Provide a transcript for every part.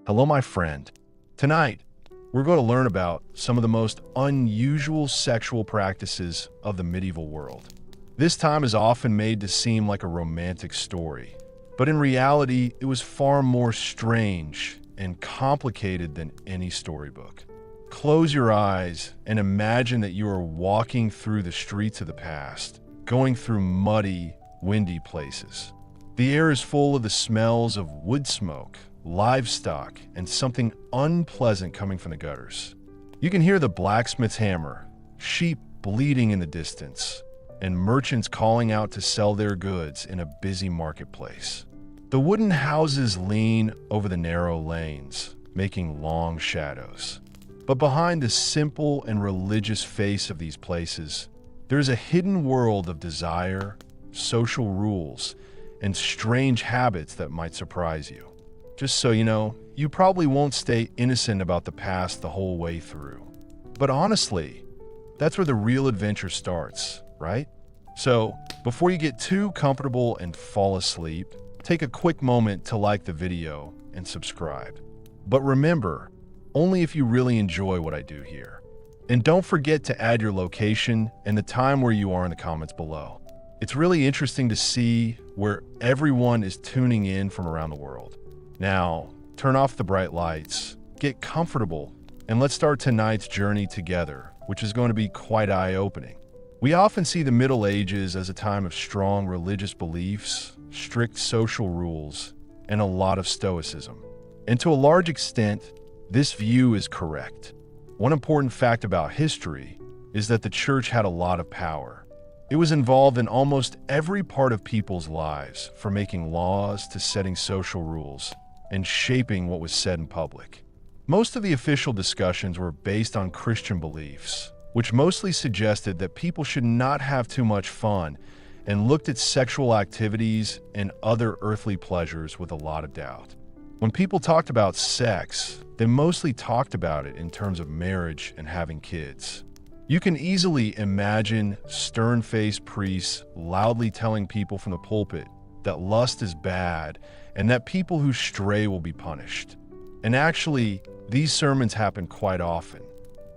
Hello, my friend. Tonight, we're going to learn about some of the most unusual sexual practices of the medieval world. This time is often made to seem like a romantic story, but in reality, it was far more strange and complicated than any storybook. Close your eyes and imagine that you are walking through the streets of the past, going through muddy, windy places. The air is full of the smells of wood smoke, livestock, and something unpleasant coming from the gutters. You can hear the blacksmith's hammer, sheep bleating in the distance, and merchants calling out to sell their goods in a busy marketplace. The wooden houses lean over the narrow lanes, making long shadows. But behind the simple and religious face of these places, there is a hidden world of desire, social rules, and strange habits that might surprise you. Just so you know, you probably won't stay innocent about the past the whole way through. But honestly, that's where the real adventure starts, right? So, before you get too comfortable and fall asleep, take a quick moment to like the video and subscribe. But remember, only if you really enjoy what I do here. And don't forget to add your location and the time where you are in the comments below. It's really interesting to see where everyone is tuning in from around the world. Now, turn off the bright lights, get comfortable, and let's start tonight's journey together, which is going to be quite eye-opening. We often see the Middle Ages as a time of strong religious beliefs, strict social rules, and a lot of stoicism. And to a large extent, this view is correct. One important fact about history is that the church had a lot of power. It was involved in almost every part of people's lives, from making laws to setting social rules and shaping what was said in public. Most of the official discussions were based on Christian beliefs, which mostly suggested that people should not have too much fun and looked at sexual activities and other earthly pleasures with a lot of doubt. When people talked about sex, they mostly talked about it in terms of marriage and having kids. You can easily imagine stern-faced priests loudly telling people from the pulpit that lust is bad and that people who stray will be punished. And actually, these sermons happen quite often.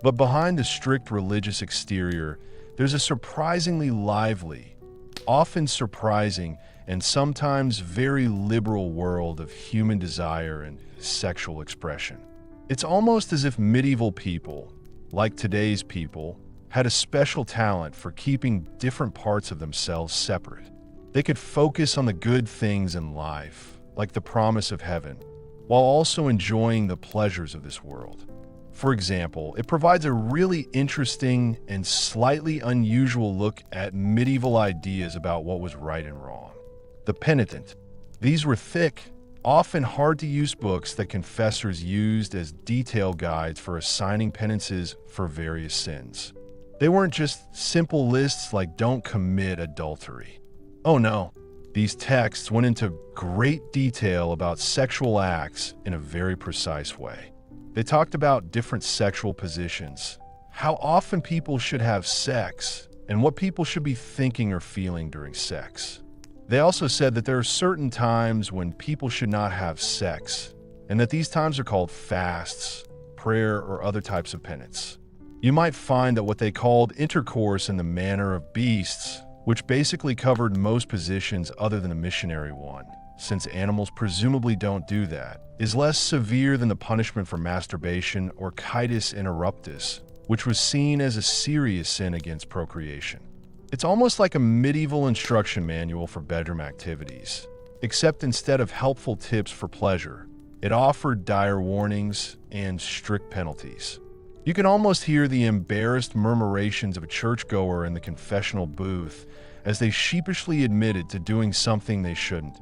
But behind the strict religious exterior, there's a surprisingly lively, often surprising, and sometimes very liberal world of human desire and sexual expression. It's almost as if medieval people, like today's people, had a special talent for keeping different parts of themselves separate. They could focus on the good things in life, like the promise of heaven, while also enjoying the pleasures of this world. For example, it provides a really interesting and slightly unusual look at medieval ideas about what was right and wrong. The Penitent. These were thick, often hard-to-use books that confessors used as detailed guides for assigning penances for various sins. They weren't just simple lists like don't commit adultery. Oh no, these texts went into great detail about sexual acts in a very precise way. They talked about different sexual positions, how often people should have sex, and what people should be thinking or feeling during sex. They also said that there are certain times when people should not have sex, and that these times are called fasts, prayer, or other types of penance. You might find that what they called intercourse in the manner of beasts, which basically covered most positions other than the missionary one, since animals presumably don't do that, is less severe than the punishment for masturbation or coitus interruptus, which was seen as a serious sin against procreation. It's almost like a medieval instruction manual for bedroom activities, except instead of helpful tips for pleasure, it offered dire warnings and strict penalties. You can almost hear the embarrassed murmurations of a churchgoer in the confessional booth as they sheepishly admitted to doing something they shouldn't,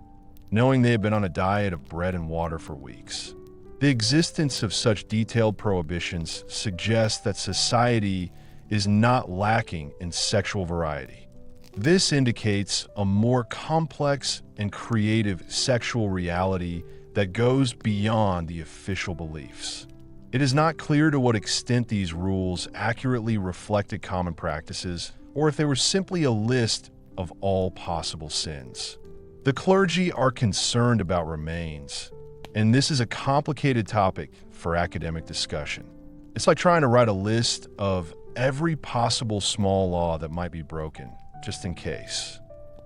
knowing they had been on a diet of bread and water for weeks. The existence of such detailed prohibitions suggests that society is not lacking in sexual variety. This indicates a more complex and creative sexual reality that goes beyond the official beliefs. It is not clear to what extent these rules accurately reflected common practices, or if they were simply a list of all possible sins. The clergy are concerned about remains, And this is a complicated topic for academic discussion. It's like trying to write a list of every possible small law that might be broken, just in case.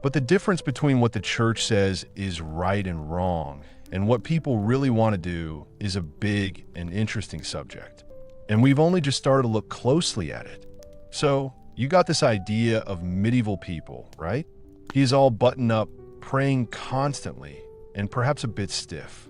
But the difference between what the church says is right and wrong and what people really want to do is a big and interesting subject. And we've only just started to look closely at it. So, you got this idea of medieval people, right? He's all buttoned up, praying constantly, and perhaps a bit stiff.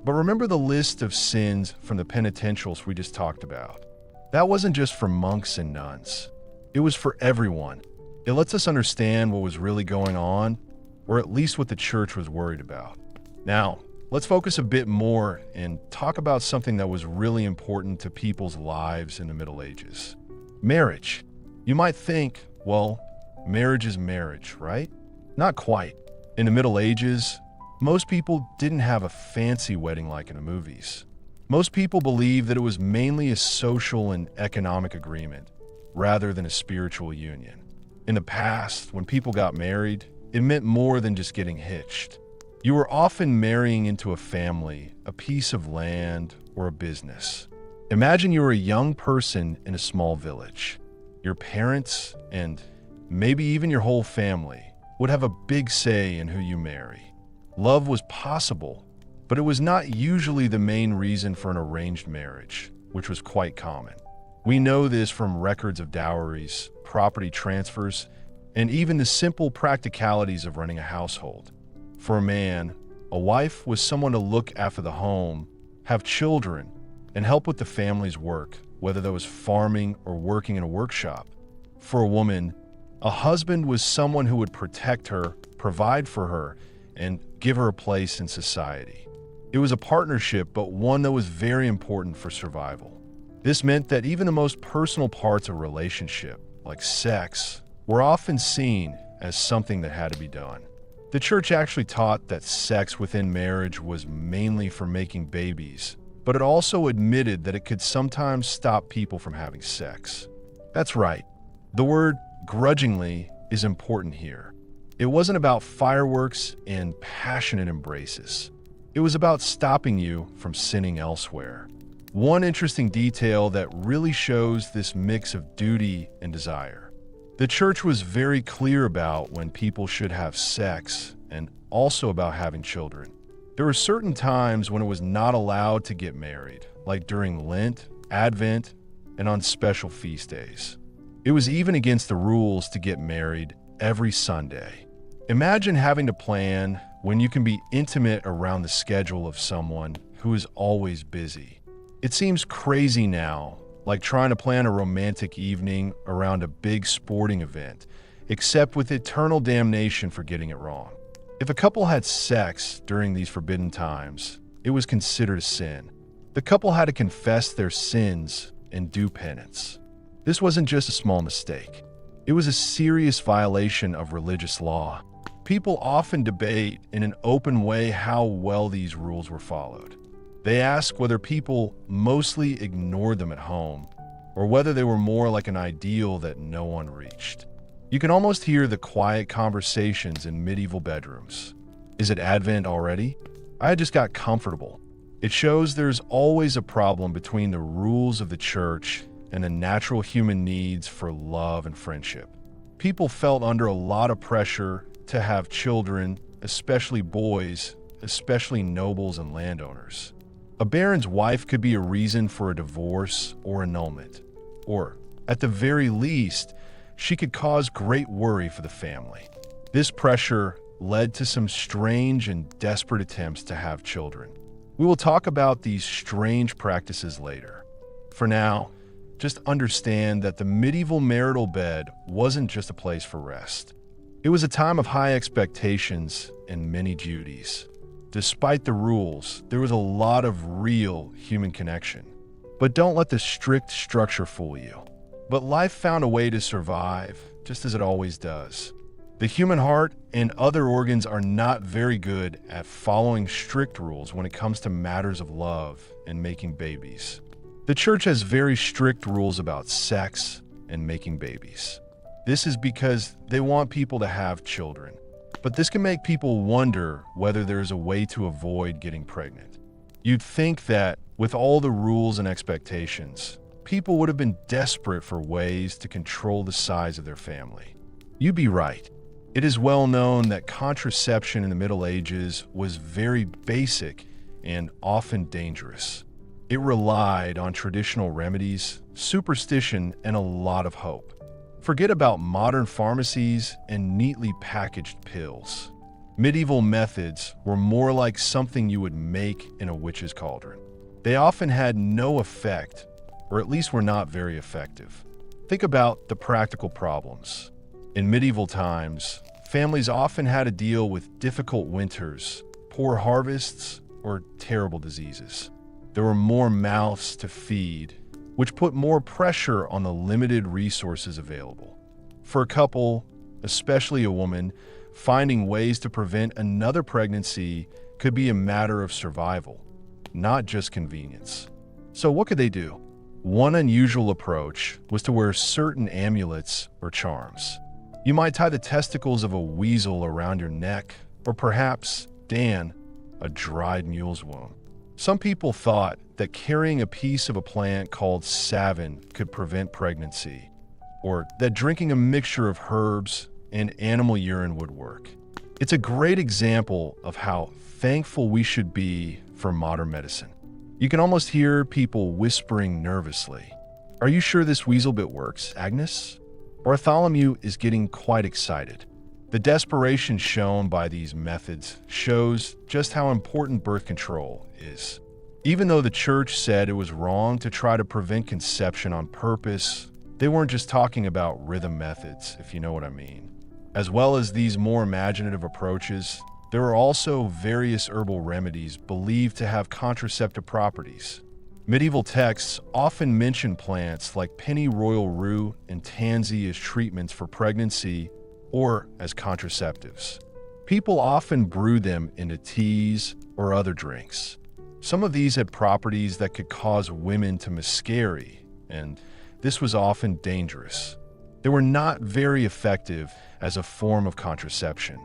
But remember the list of sins from the penitentials we just talked about. That wasn't just for monks and nuns. It was for everyone. It lets us understand what was really going on, or at least what the church was worried about. Now, let's focus a bit more and talk about something that was really important to people's lives in the Middle Ages. Marriage. You might think, well, marriage is marriage, right? Not quite. In the Middle Ages, most people didn't have a fancy wedding like in the movies. Most people believed that it was mainly a social and economic agreement, rather than a spiritual union. In the past, when people got married, it meant more than just getting hitched. You were often marrying into a family, a piece of land, or a business. Imagine you were a young person in a small village. Your parents, and maybe even your whole family, would have a big say in who you marry. Love was possible, but it was not usually the main reason for an arranged marriage, which was quite common. We know this from records of dowries, property transfers, and even the simple practicalities of running a household. For a man, a wife was someone to look after the home, have children, and help with the family's work, whether that was farming or working in a workshop. For a woman, a husband was someone who would protect her, provide for her, and give her a place in society. It was a partnership, but one that was very important for survival. This meant that even the most personal parts of a relationship, like sex, were often seen as something that had to be done. The church actually taught that sex within marriage was mainly for making babies, but it also admitted that it could sometimes stop people from having sex. That's right. The word grudgingly is important here. It wasn't about fireworks and passionate embraces. It was about stopping you from sinning elsewhere. One interesting detail that really shows this mix of duty and desire. The church was very clear about when people should have sex and also about having children. There were certain times when it was not allowed to get married, like during Lent, Advent, and on special feast days. It was even against the rules to get married every Sunday. Imagine having to plan when you can be intimate around the schedule of someone who is always busy. It seems crazy now, like trying to plan a romantic evening around a big sporting event, except with eternal damnation for getting it wrong. If a couple had sex during these forbidden times, it was considered a sin. The couple had to confess their sins and do penance. This wasn't just a small mistake. It was a serious violation of religious law. People often debate in an open way how well these rules were followed. They ask whether people mostly ignored them at home, or whether they were more like an ideal that no one reached. You can almost hear the quiet conversations in medieval bedrooms. Is it Advent already? I just got comfortable. It shows there's always a problem between the rules of the church and the natural human needs for love and friendship. People felt under a lot of pressure to have children, especially boys, especially nobles and landowners. A baron's wife could be a reason for a divorce or annulment, or, at the very least, she could cause great worry for the family. This pressure led to some strange and desperate attempts to have children. We will talk about these strange practices later. For now, just understand that the medieval marital bed wasn't just a place for rest. It was a time of high expectations and many duties. Despite the rules, there was a lot of real human connection. But don't let the strict structure fool you. But life found a way to survive, just as it always does. The human heart and other organs are not very good at following strict rules when it comes to matters of love and making babies. The church has very strict rules about sex and making babies. This is because they want people to have children. But this can make people wonder whether there is a way to avoid getting pregnant. You'd think that, with all the rules and expectations, people would have been desperate for ways to control the size of their family. You'd be right. It is well known that contraception in the Middle Ages was very basic and often dangerous. It relied on traditional remedies, superstition, and a lot of hope. Forget about modern pharmacies and neatly packaged pills. Medieval methods were more like something you would make in a witch's cauldron. They often had no effect, or at least were not very effective. Think about the practical problems. In medieval times, families often had to deal with difficult winters, poor harvests, or terrible diseases. There were more mouths to feed, which put more pressure on the limited resources available. For a couple, especially a woman, finding ways to prevent another pregnancy could be a matter of survival, not just convenience. So what could they do? One unusual approach was to wear certain amulets or charms. You might tie the testicles of a weasel around your neck, or perhaps, a dried mule's wound. Some people thought that carrying a piece of a plant called savin could prevent pregnancy, or that drinking a mixture of herbs and animal urine would work. It's a great example of how thankful we should be for modern medicine. You can almost hear people whispering nervously, "Are you sure this weasel bit works, Agnes?" Bartholomew is getting quite excited. The desperation shown by these methods shows just how important birth control is. Even though the church said it was wrong to try to prevent conception on purpose, they weren't just talking about rhythm methods, if you know what I mean. As well as these more imaginative approaches, there are also various herbal remedies believed to have contraceptive properties. Medieval texts often mention plants like pennyroyal rue and tansy as treatments for pregnancy or as contraceptives. People often brew them into teas or other drinks. Some of these had properties that could cause women to miscarry, and this was often dangerous. They were not very effective as a form of contraception.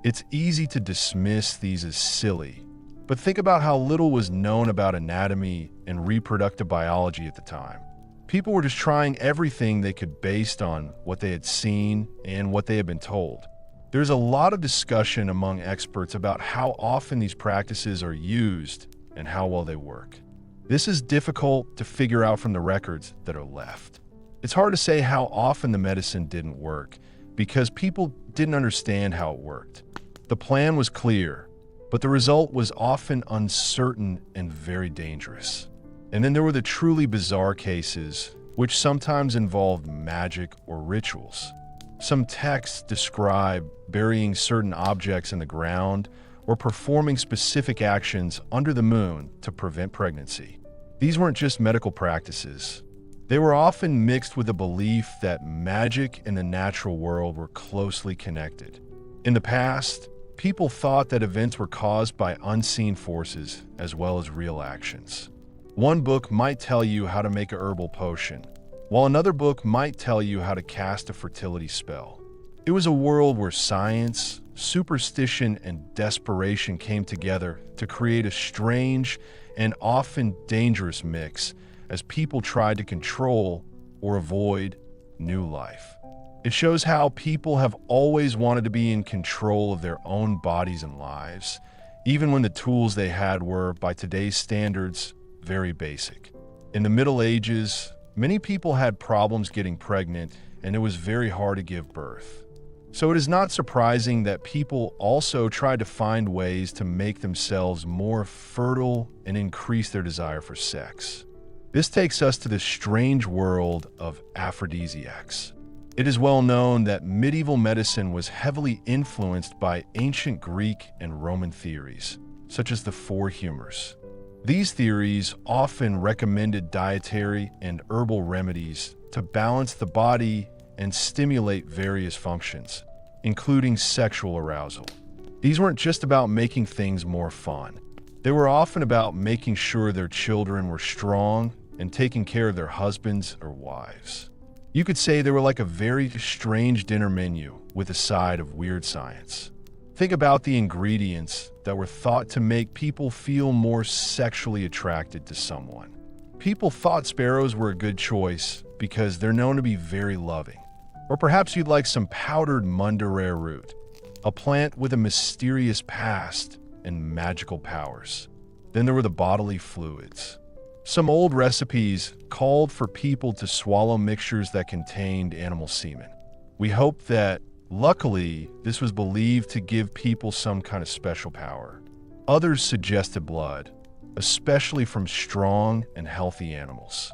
It's easy to dismiss these as silly, but think about how little was known about anatomy and reproductive biology at the time. People were just trying everything they could based on what they had seen and what they had been told. There's a lot of discussion among experts about how often these practices are used and how well they work. This is difficult to figure out from the records that are left. It's hard to say how often the medicine didn't work because people didn't understand how it worked. The plan was clear, but the result was often uncertain and very dangerous. And then there were the truly bizarre cases, which sometimes involved magic or rituals. Some texts describe burying certain objects in the ground or performing specific actions under the moon to prevent pregnancy. These weren't just medical practices. They were often mixed with the belief that magic and the natural world were closely connected. In the past, people thought that events were caused by unseen forces as well as real actions. One book might tell you how to make a herbal potion, while another book might tell you how to cast a fertility spell. It was a world where science, superstition, and desperation came together to create a strange and often dangerous mix as people tried to control or avoid new life. It shows how people have always wanted to be in control of their own bodies and lives, even when the tools they had were, by today's standards, very basic. In the Middle Ages, many people had problems getting pregnant, and it was very hard to give birth. So it is not surprising that people also tried to find ways to make themselves more fertile and increase their desire for sex. This takes us to the strange world of aphrodisiacs. It is well known that medieval medicine was heavily influenced by ancient Greek and Roman theories, such as the four humors. These theories often recommended dietary and herbal remedies to balance the body and stimulate various functions, including sexual arousal. These weren't just about making things more fun. They were often about making sure their children were strong and taking care of their husbands or wives. You could say they were like a very strange dinner menu with a side of weird science. Think about the ingredients that were thought to make people feel more sexually attracted to someone. People thought sparrows were a good choice because they're known to be very loving. Or perhaps you'd like some powdered mundarare root, a plant with a mysterious past and magical powers. Then there were the bodily fluids. Some old recipes called for people to swallow mixtures that contained animal semen. We hope that, luckily, this was believed to give people some kind of special power. Others suggested blood, especially from strong and healthy animals.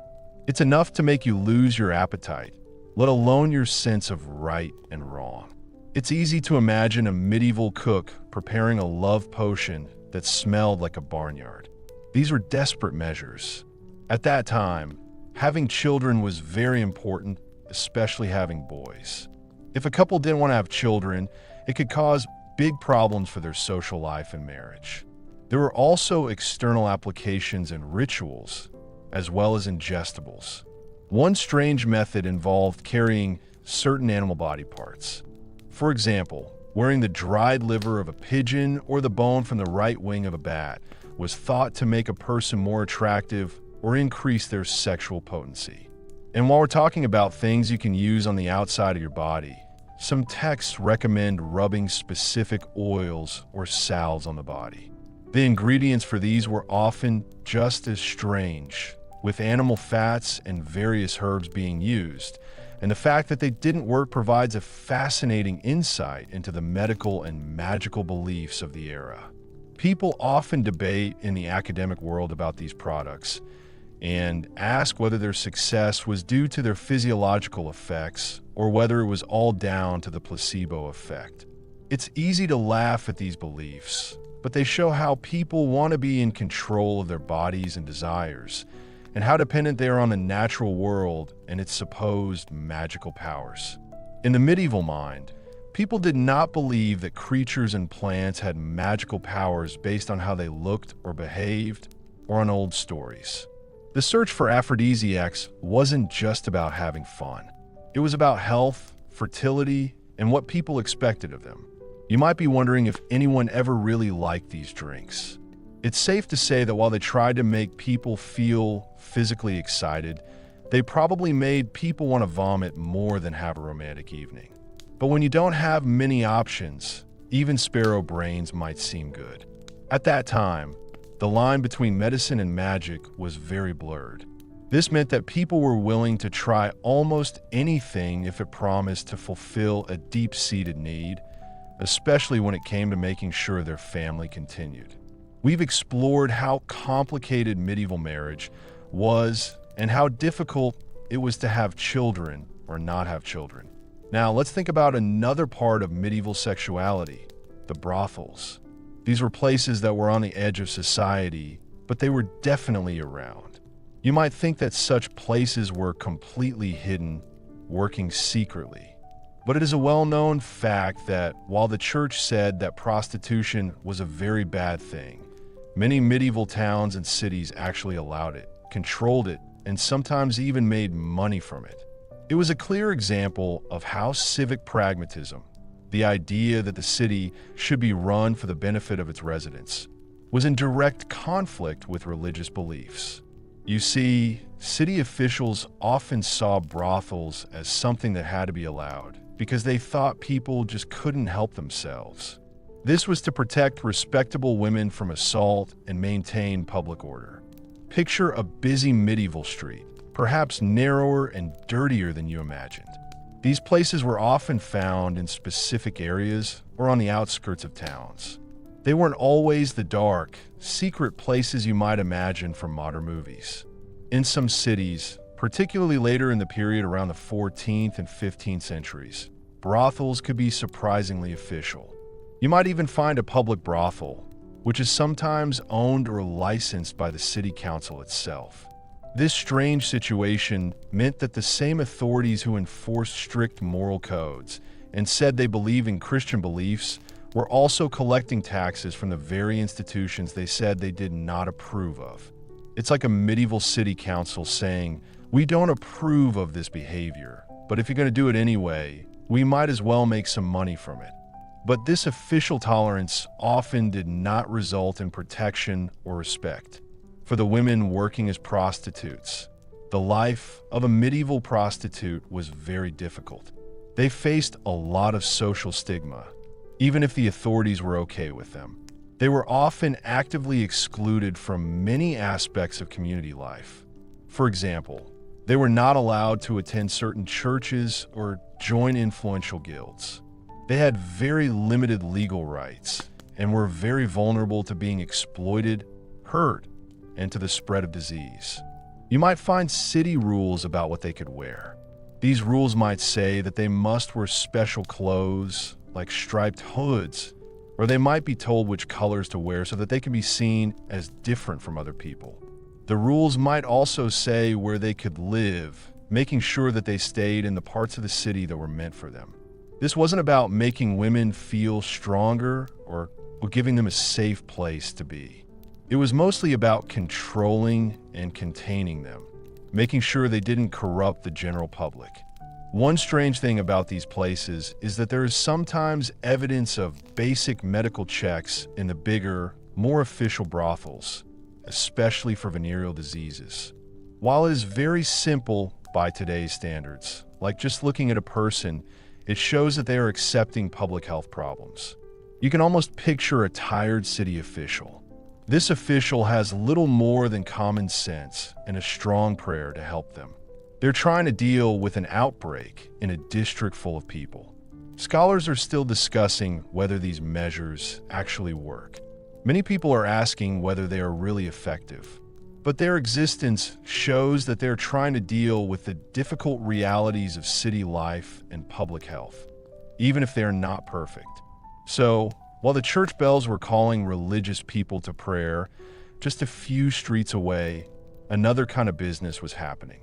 It's enough to make you lose your appetite, let alone your sense of right and wrong. It's easy to imagine a medieval cook preparing a love potion that smelled like a barnyard. These were desperate measures. At that time, having children was very important, especially having boys. If a couple didn't want to have children, it could cause big problems for their social life and marriage. There were also external applications and rituals, as well as ingestibles. One strange method involved carrying certain animal body parts. For example, wearing the dried liver of a pigeon or the bone from the right wing of a bat was thought to make a person more attractive or increase their sexual potency. And while we're talking about things you can use on the outside of your body, some texts recommend rubbing specific oils or salves on the body. The ingredients for these were often just as strange, with animal fats and various herbs being used, and the fact that they didn't work provides a fascinating insight into the medical and magical beliefs of the era. People often debate in the academic world about these products and ask whether their success was due to their physiological effects or whether it was all down to the placebo effect. It's easy to laugh at these beliefs, but they show how people want to be in control of their bodies and desires, and how dependent they are on the natural world and its supposed magical powers. In the medieval mind, people did not believe that creatures and plants had magical powers based on how they looked or behaved, or on old stories. The search for aphrodisiacs wasn't just about having fun. It was about health, fertility, and what people expected of them. You might be wondering if anyone ever really liked these drinks. It's safe to say that while they tried to make people feel physically excited, they probably made people want to vomit more than have a romantic evening. But when you don't have many options, even sparrow brains might seem good. At that time, the line between medicine and magic was very blurred. This meant that people were willing to try almost anything if it promised to fulfill a deep-seated need, especially when it came to making sure their family continued. We've explored how complicated medieval marriage was and how difficult it was to have children or not have children. Now, let's think about another part of medieval sexuality, the brothels. These were places that were on the edge of society, but they were definitely around. You might think that such places were completely hidden, working secretly. But it is a well-known fact that while the church said that prostitution was a very bad thing, many medieval towns and cities actually allowed it, controlled it, and sometimes even made money from it. It was a clear example of how civic pragmatism, the idea that the city should be run for the benefit of its residents, was in direct conflict with religious beliefs. You see, city officials often saw brothels as something that had to be allowed because they thought people just couldn't help themselves. This was to protect respectable women from assault and maintain public order. Picture a busy medieval street, perhaps narrower and dirtier than you imagined. These places were often found in specific areas or on the outskirts of towns. They weren't always the dark, secret places you might imagine from modern movies. In some cities, particularly later in the period around the 14th and 15th centuries, brothels could be surprisingly official. You might even find a public brothel, which is sometimes owned or licensed by the city council itself. This strange situation meant that the same authorities who enforced strict moral codes and said they believed in Christian beliefs were also collecting taxes from the very institutions they said they did not approve of. It's like a medieval city council saying, "We don't approve of this behavior, but if you're going to do it anyway, we might as well make some money from it." But this official tolerance often did not result in protection or respect. For the women working as prostitutes, the life of a medieval prostitute was very difficult. They faced a lot of social stigma, even if the authorities were okay with them. They were often actively excluded from many aspects of community life. For example, they were not allowed to attend certain churches or join influential guilds. They had very limited legal rights and were very vulnerable to being exploited, hurt, and to the spread of disease. You might find city rules about what they could wear. These rules might say that they must wear special clothes, like striped hoods, or they might be told which colors to wear so that they can be seen as different from other people. The rules might also say where they could live, making sure that they stayed in the parts of the city that were meant for them. This wasn't about making women feel stronger or giving them a safe place to be. It was mostly about controlling and containing them, making sure they didn't corrupt the general public. One strange thing about these places is that there is sometimes evidence of basic medical checks in the bigger, more official brothels, especially for venereal diseases. While it is very simple by today's standards, like just looking at a person, it shows that they are accepting public health problems. You can almost picture a tired city official. This official has little more than common sense and a strong prayer to help them. They're trying to deal with an outbreak in a district full of people. Scholars are still discussing whether these measures actually work. Many people are asking whether they are really effective, but their existence shows that they're trying to deal with the difficult realities of city life and public health, even if they're not perfect. So, while the church bells were calling religious people to prayer, just a few streets away, another kind of business was happening.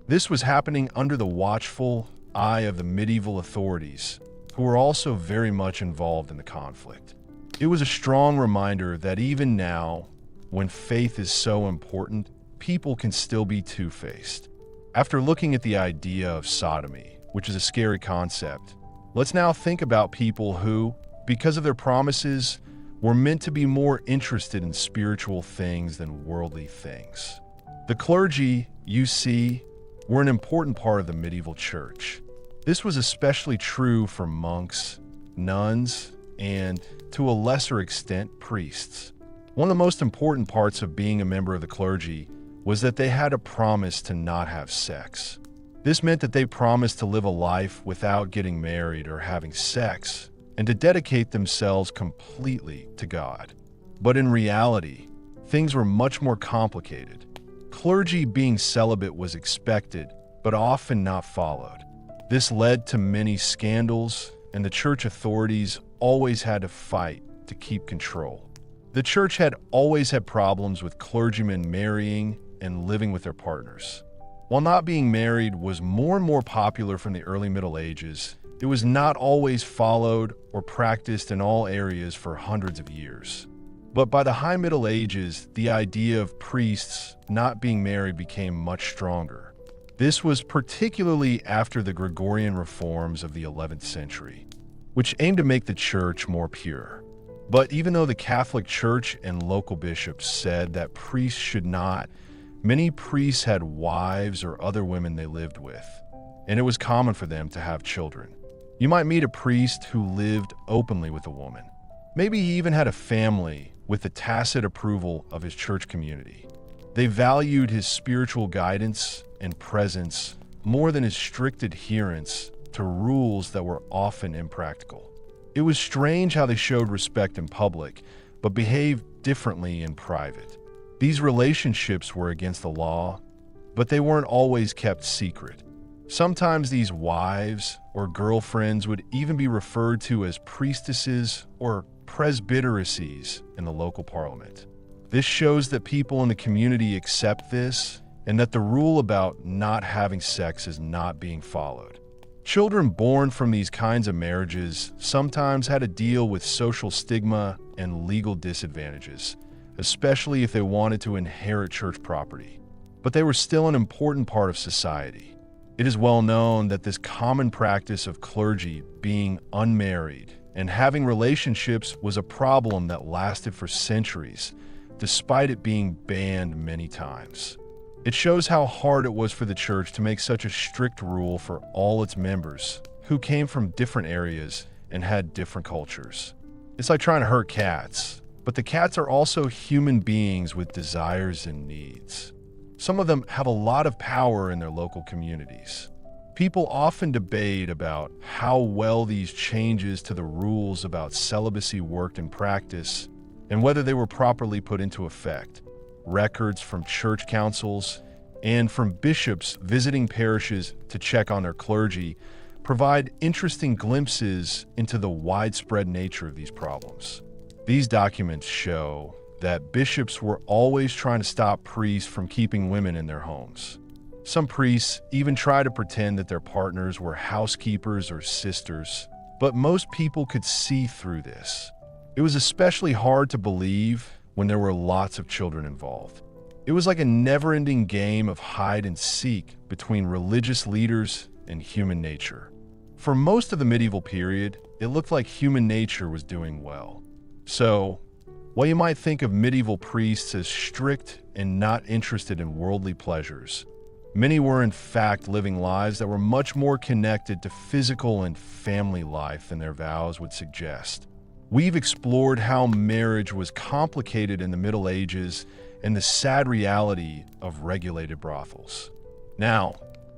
This was happening under the watchful eye of the medieval authorities, who were also very much involved in the conflict. It was a strong reminder that even now, when faith is so important, people can still be two-faced. After looking at the idea of sodomy, which is a scary concept, let's now think about people who, because of their promises, were meant to be more interested in spiritual things than worldly things. The clergy, you see, were an important part of the medieval church. This was especially true for monks, nuns, and, to a lesser extent, priests. One of the most important parts of being a member of the clergy was that they had a promise to not have sex. This meant that they promised to live a life without getting married or having sex, and to dedicate themselves completely to God. But in reality, things were much more complicated. Clergy being celibate was expected, but often not followed. This led to many scandals, and the church authorities always had to fight to keep control. The church had always had problems with clergymen marrying and living with their partners. While not being married was more and more popular from the early Middle Ages, it was not always followed or practiced in all areas for hundreds of years. But by the High Middle Ages, the idea of priests not being married became much stronger. This was particularly after the Gregorian reforms of the 11th century, which aimed to make the church more pure. But even though the Catholic Church and local bishops said that priests should not, many priests had wives or other women they lived with, and it was common for them to have children. You might meet a priest who lived openly with a woman. Maybe he even had a family with the tacit approval of his church community. They valued his spiritual guidance and presence more than his strict adherence to rules that were often impractical. It was strange how they showed respect in public, but behaved differently in private. These relationships were against the law, but they weren't always kept secret. Sometimes these wives or girlfriends would even be referred to as priestesses or presbyteresses in the local parliament. This shows that people in the community accept this and that the rule about not having sex is not being followed. Children born from these kinds of marriages sometimes had to deal with social stigma and legal disadvantages, especially if they wanted to inherit church property. But they were still an important part of society. It is well known that this common practice of clergy being unmarried and having relationships was a problem that lasted for centuries, despite it being banned many times. It shows how hard it was for the church to make such a strict rule for all its members, who came from different areas and had different cultures. It's like trying to hurt cats, but the cats are also human beings with desires and needs. Some of them have a lot of power in their local communities. People often debate about how well these changes to the rules about celibacy worked in practice and whether they were properly put into effect. Records from church councils and from bishops visiting parishes to check on their clergy provide interesting glimpses into the widespread nature of these problems. These documents show that bishops were always trying to stop priests from keeping women in their homes. Some priests even try to pretend that their partners were housekeepers or sisters, but most people could see through this. It was especially hard to believe when there were lots of children involved. It was like a never-ending game of hide and seek between religious leaders and human nature. For most of the medieval period, it looked like human nature was doing well. So, while you might think of medieval priests as strict and not interested in worldly pleasures, many were in fact living lives that were much more connected to physical and family life than their vows would suggest. We've explored how marriage was complicated in the Middle Ages and the sad reality of regulated brothels. Now,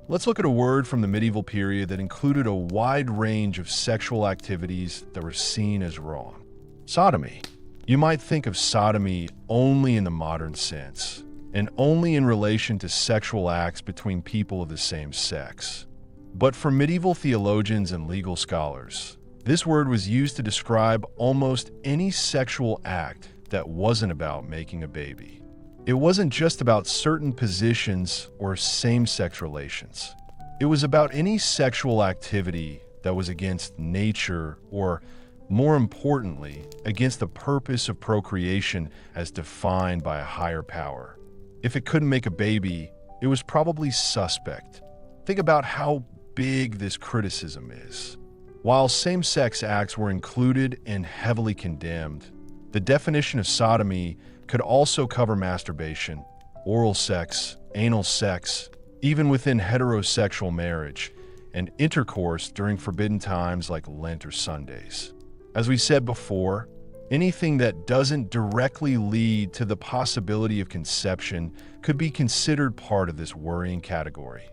let's look at a word from the medieval period that included a wide range of sexual activities that were seen as wrong. Sodomy. You might think of sodomy only in the modern sense, and only in relation to sexual acts between people of the same sex. But for medieval theologians and legal scholars, this word was used to describe almost any sexual act that wasn't about making a baby. It wasn't just about certain positions or same-sex relations. It was about any sexual activity that was against nature or, more importantly, against the purpose of procreation as defined by a higher power. If it couldn't make a baby, it was probably suspect. Think about how big this criticism is. While same-sex acts were included and heavily condemned, the definition of sodomy could also cover masturbation, oral sex, anal sex, even within heterosexual marriage, and intercourse during forbidden times like Lent or Sundays. As we said before, anything that doesn't directly lead to the possibility of conception could be considered part of this worrying category.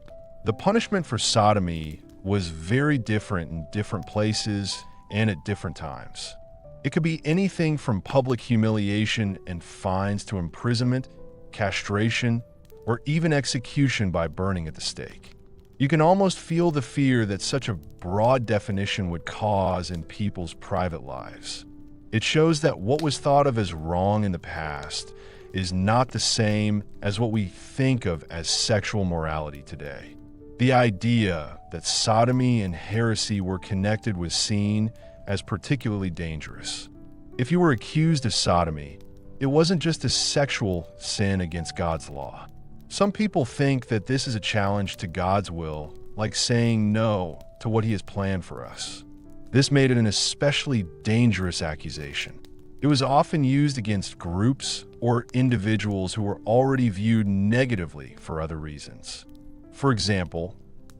The punishment for sodomy was very different in different places and at different times. It could be anything from public humiliation and fines to imprisonment, castration, or even execution by burning at the stake. You can almost feel the fear that such a broad definition would cause in people's private lives. It shows that what was thought of as wrong in the past is not the same as what we think of as sexual morality today. The idea that sodomy and heresy were connected was seen as particularly dangerous. If you were accused of sodomy, it wasn't just a sexual sin against God's law. Some people think that this is a challenge to God's will, like saying no to what He has planned for us. This made it an especially dangerous accusation. It was often used against groups or individuals who were already viewed negatively for other reasons. For example,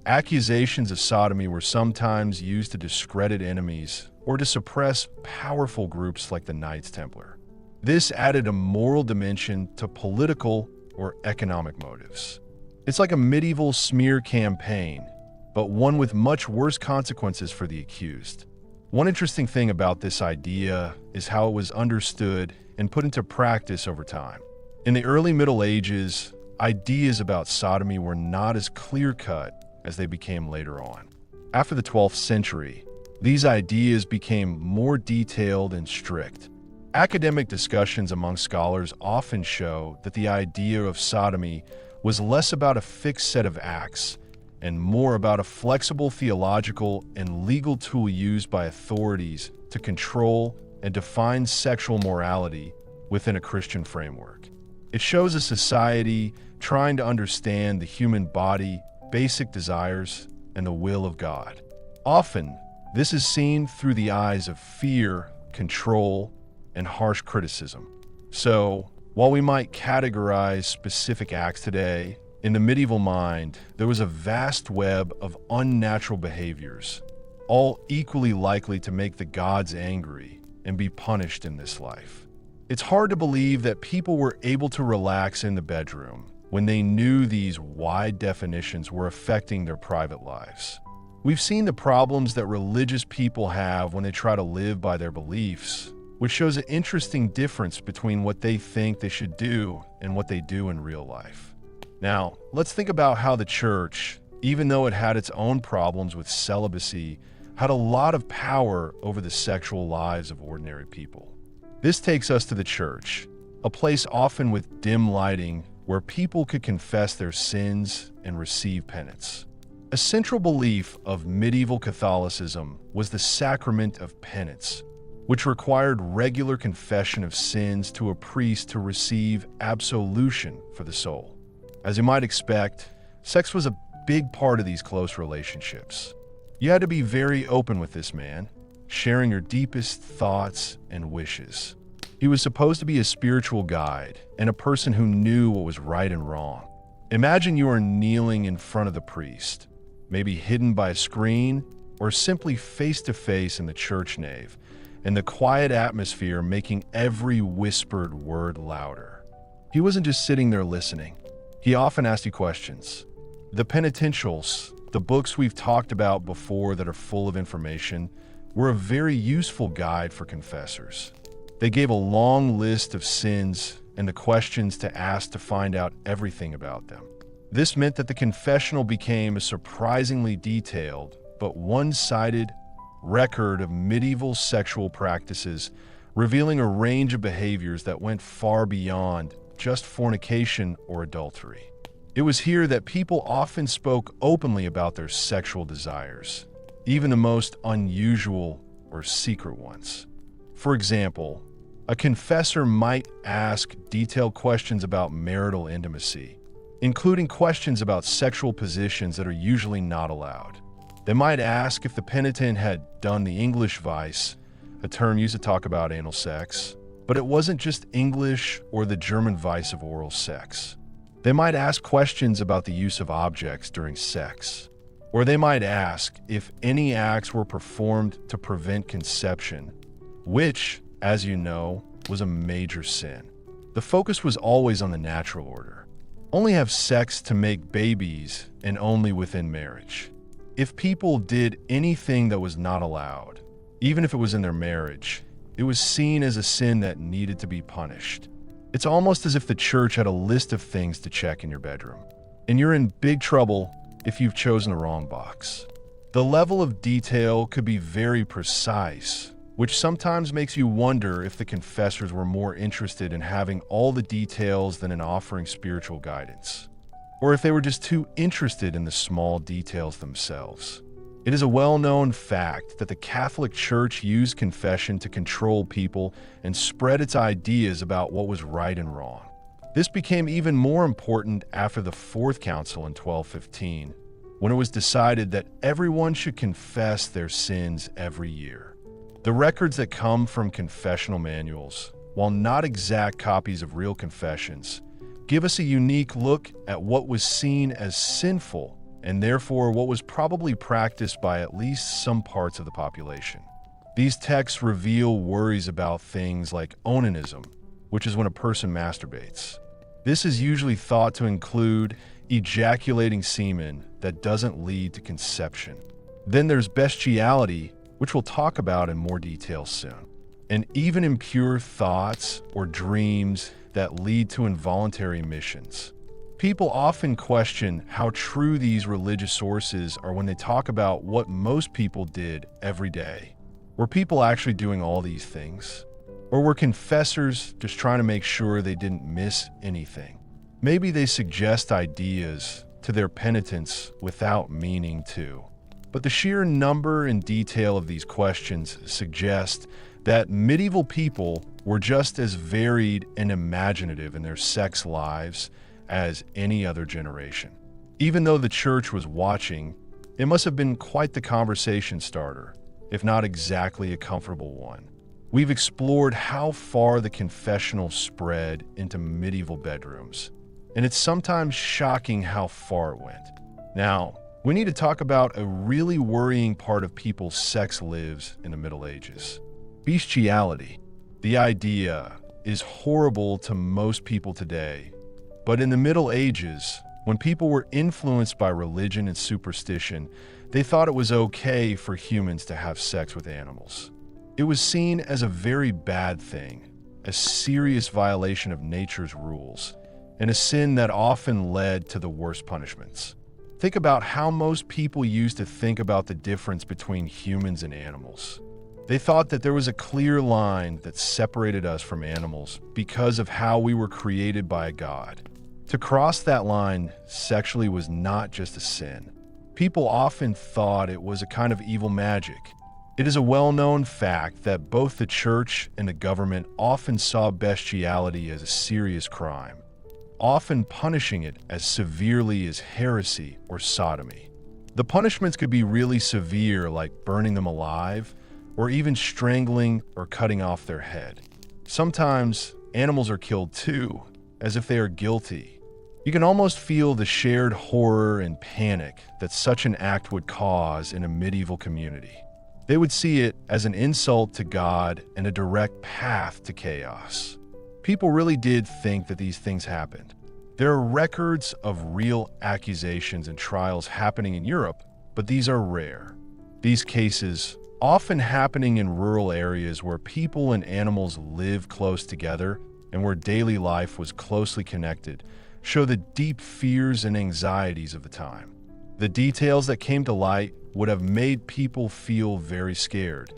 accusations of sodomy were sometimes used to discredit enemies or to suppress powerful groups like the Knights Templar. This added a moral dimension to political or economic motives. It's like a medieval smear campaign, but one with much worse consequences for the accused. One interesting thing about this idea is how it was understood and put into practice over time. In the early Middle Ages, ideas about sodomy were not as clear-cut as they became later on. After the 12th century, these ideas became more detailed and strict. Academic discussions among scholars often show that the idea of sodomy was less about a fixed set of acts and more about a flexible theological and legal tool used by authorities to control and define sexual morality within a Christian framework. It shows a society trying to understand the human body, basic desires, and the will of God. Often, This is seen through the eyes of fear, control, and harsh criticism. So, while we might categorize specific acts today, in the medieval mind, there was a vast web of unnatural behaviors, all equally likely to make the gods angry and be punished in this life. It's hard to believe that people were able to relax in the bedroom when they knew these wide definitions were affecting their private lives. We've seen the problems that religious people have when they try to live by their beliefs, which shows an interesting difference between what they think they should do and what they do in real life. Now, let's think about how the church, even though it had its own problems with celibacy, had a lot of power over the sexual lives of ordinary people. This takes us to the church, a place often with dim lighting where people could confess their sins and receive penance. A central belief of medieval Catholicism was the sacrament of penance, which required regular confession of sins to a priest to receive absolution for the soul. As you might expect, sex was a big part of these close relationships. You had to be very open with this man, sharing your deepest thoughts and wishes. He was supposed to be a spiritual guide and a person who knew what was right and wrong. Imagine you are kneeling in front of the priest, maybe hidden by a screen or simply face to face in the church nave, and the quiet atmosphere making every whispered word louder. He wasn't just sitting there listening. He often asked you questions. The penitentials, the books we've talked about before that are full of information, were a very useful guide for confessors. They gave a long list of sins and the questions to ask to find out everything about them. This meant that the confessional became a surprisingly detailed but one-sided record of medieval sexual practices, revealing a range of behaviors that went far beyond just fornication or adultery. It was here that people often spoke openly about their sexual desires, even the most unusual or secret ones. For example, a confessor might ask detailed questions about marital intimacy, including questions about sexual positions that are usually not allowed. They might ask if the penitent had done the English vice, a term used to talk about anal sex, but it wasn't just English or the German vice of oral sex. They might ask questions about the use of objects during sex, or they might ask if any acts were performed to prevent conception, which, as you know, was a major sin. The focus was always on the natural order. Only have sex to make babies and only within marriage. If people did anything that was not allowed, even if it was in their marriage, it was seen as a sin that needed to be punished. It's almost as if the church had a list of things to check in your bedroom, and you're in big trouble if you've chosen the wrong box. The level of detail could be very precise, which sometimes makes you wonder if the confessors were more interested in having all the details than in offering spiritual guidance, or if they were just too interested in the small details themselves. It is a well-known fact that the Catholic Church used confession to control people and spread its ideas about what was right and wrong. This became even more important after the Fourth Council in 1215, when it was decided that everyone should confess their sins every year. The records that come from confessional manuals, while not exact copies of real confessions, give us a unique look at what was seen as sinful and therefore what was probably practiced by at least some parts of the population. These texts reveal worries about things like onanism, which is when a person masturbates. This is usually thought to include ejaculating semen that doesn't lead to conception. Then there's bestiality, which we'll talk about in more detail soon, and even impure thoughts or dreams that lead to involuntary emissions. People often question how true these religious sources are when they talk about what most people did every day. Were people actually doing all these things? Or were confessors just trying to make sure they didn't miss anything? Maybe they suggest ideas to their penitents without meaning to. But the sheer number and detail of these questions suggest that medieval people were just as varied and imaginative in their sex lives as any other generation. Even though the church was watching, it must have been quite the conversation starter. if not exactly a comfortable one. We've explored how far the confessional spread into medieval bedrooms, and it's sometimes shocking how far it went. Now, we need to talk about a really worrying part of people's sex lives in the Middle Ages: bestiality. The idea is horrible to most people today, but in the Middle Ages, when people were influenced by religion and superstition, they thought it was okay for humans to have sex with animals. It was seen as a very bad thing, a serious violation of nature's rules, and a sin that often led to the worst punishments. Think about how most people used to think about the difference between humans and animals. They thought that there was a clear line that separated us from animals because of how we were created by a god. To cross that line sexually was not just a sin. People often thought it was a kind of evil magic. It is a well-known fact that both the church and the government often saw bestiality as a serious crime, often punishing it as severely as heresy or sodomy. The punishments could be really severe, like burning them alive, or even strangling or cutting off their head. Sometimes animals are killed too, as if they are guilty. You can almost feel the shared horror and panic that such an act would cause in a medieval community. They would see it as an insult to God and a direct path to chaos. People really did think that these things happened. There are records of real accusations and trials happening in Europe, but these are rare. These cases, often happening in rural areas where people and animals live close together and where daily life was closely connected, show the deep fears and anxieties of the time. The details that came to light would have made people feel very scared,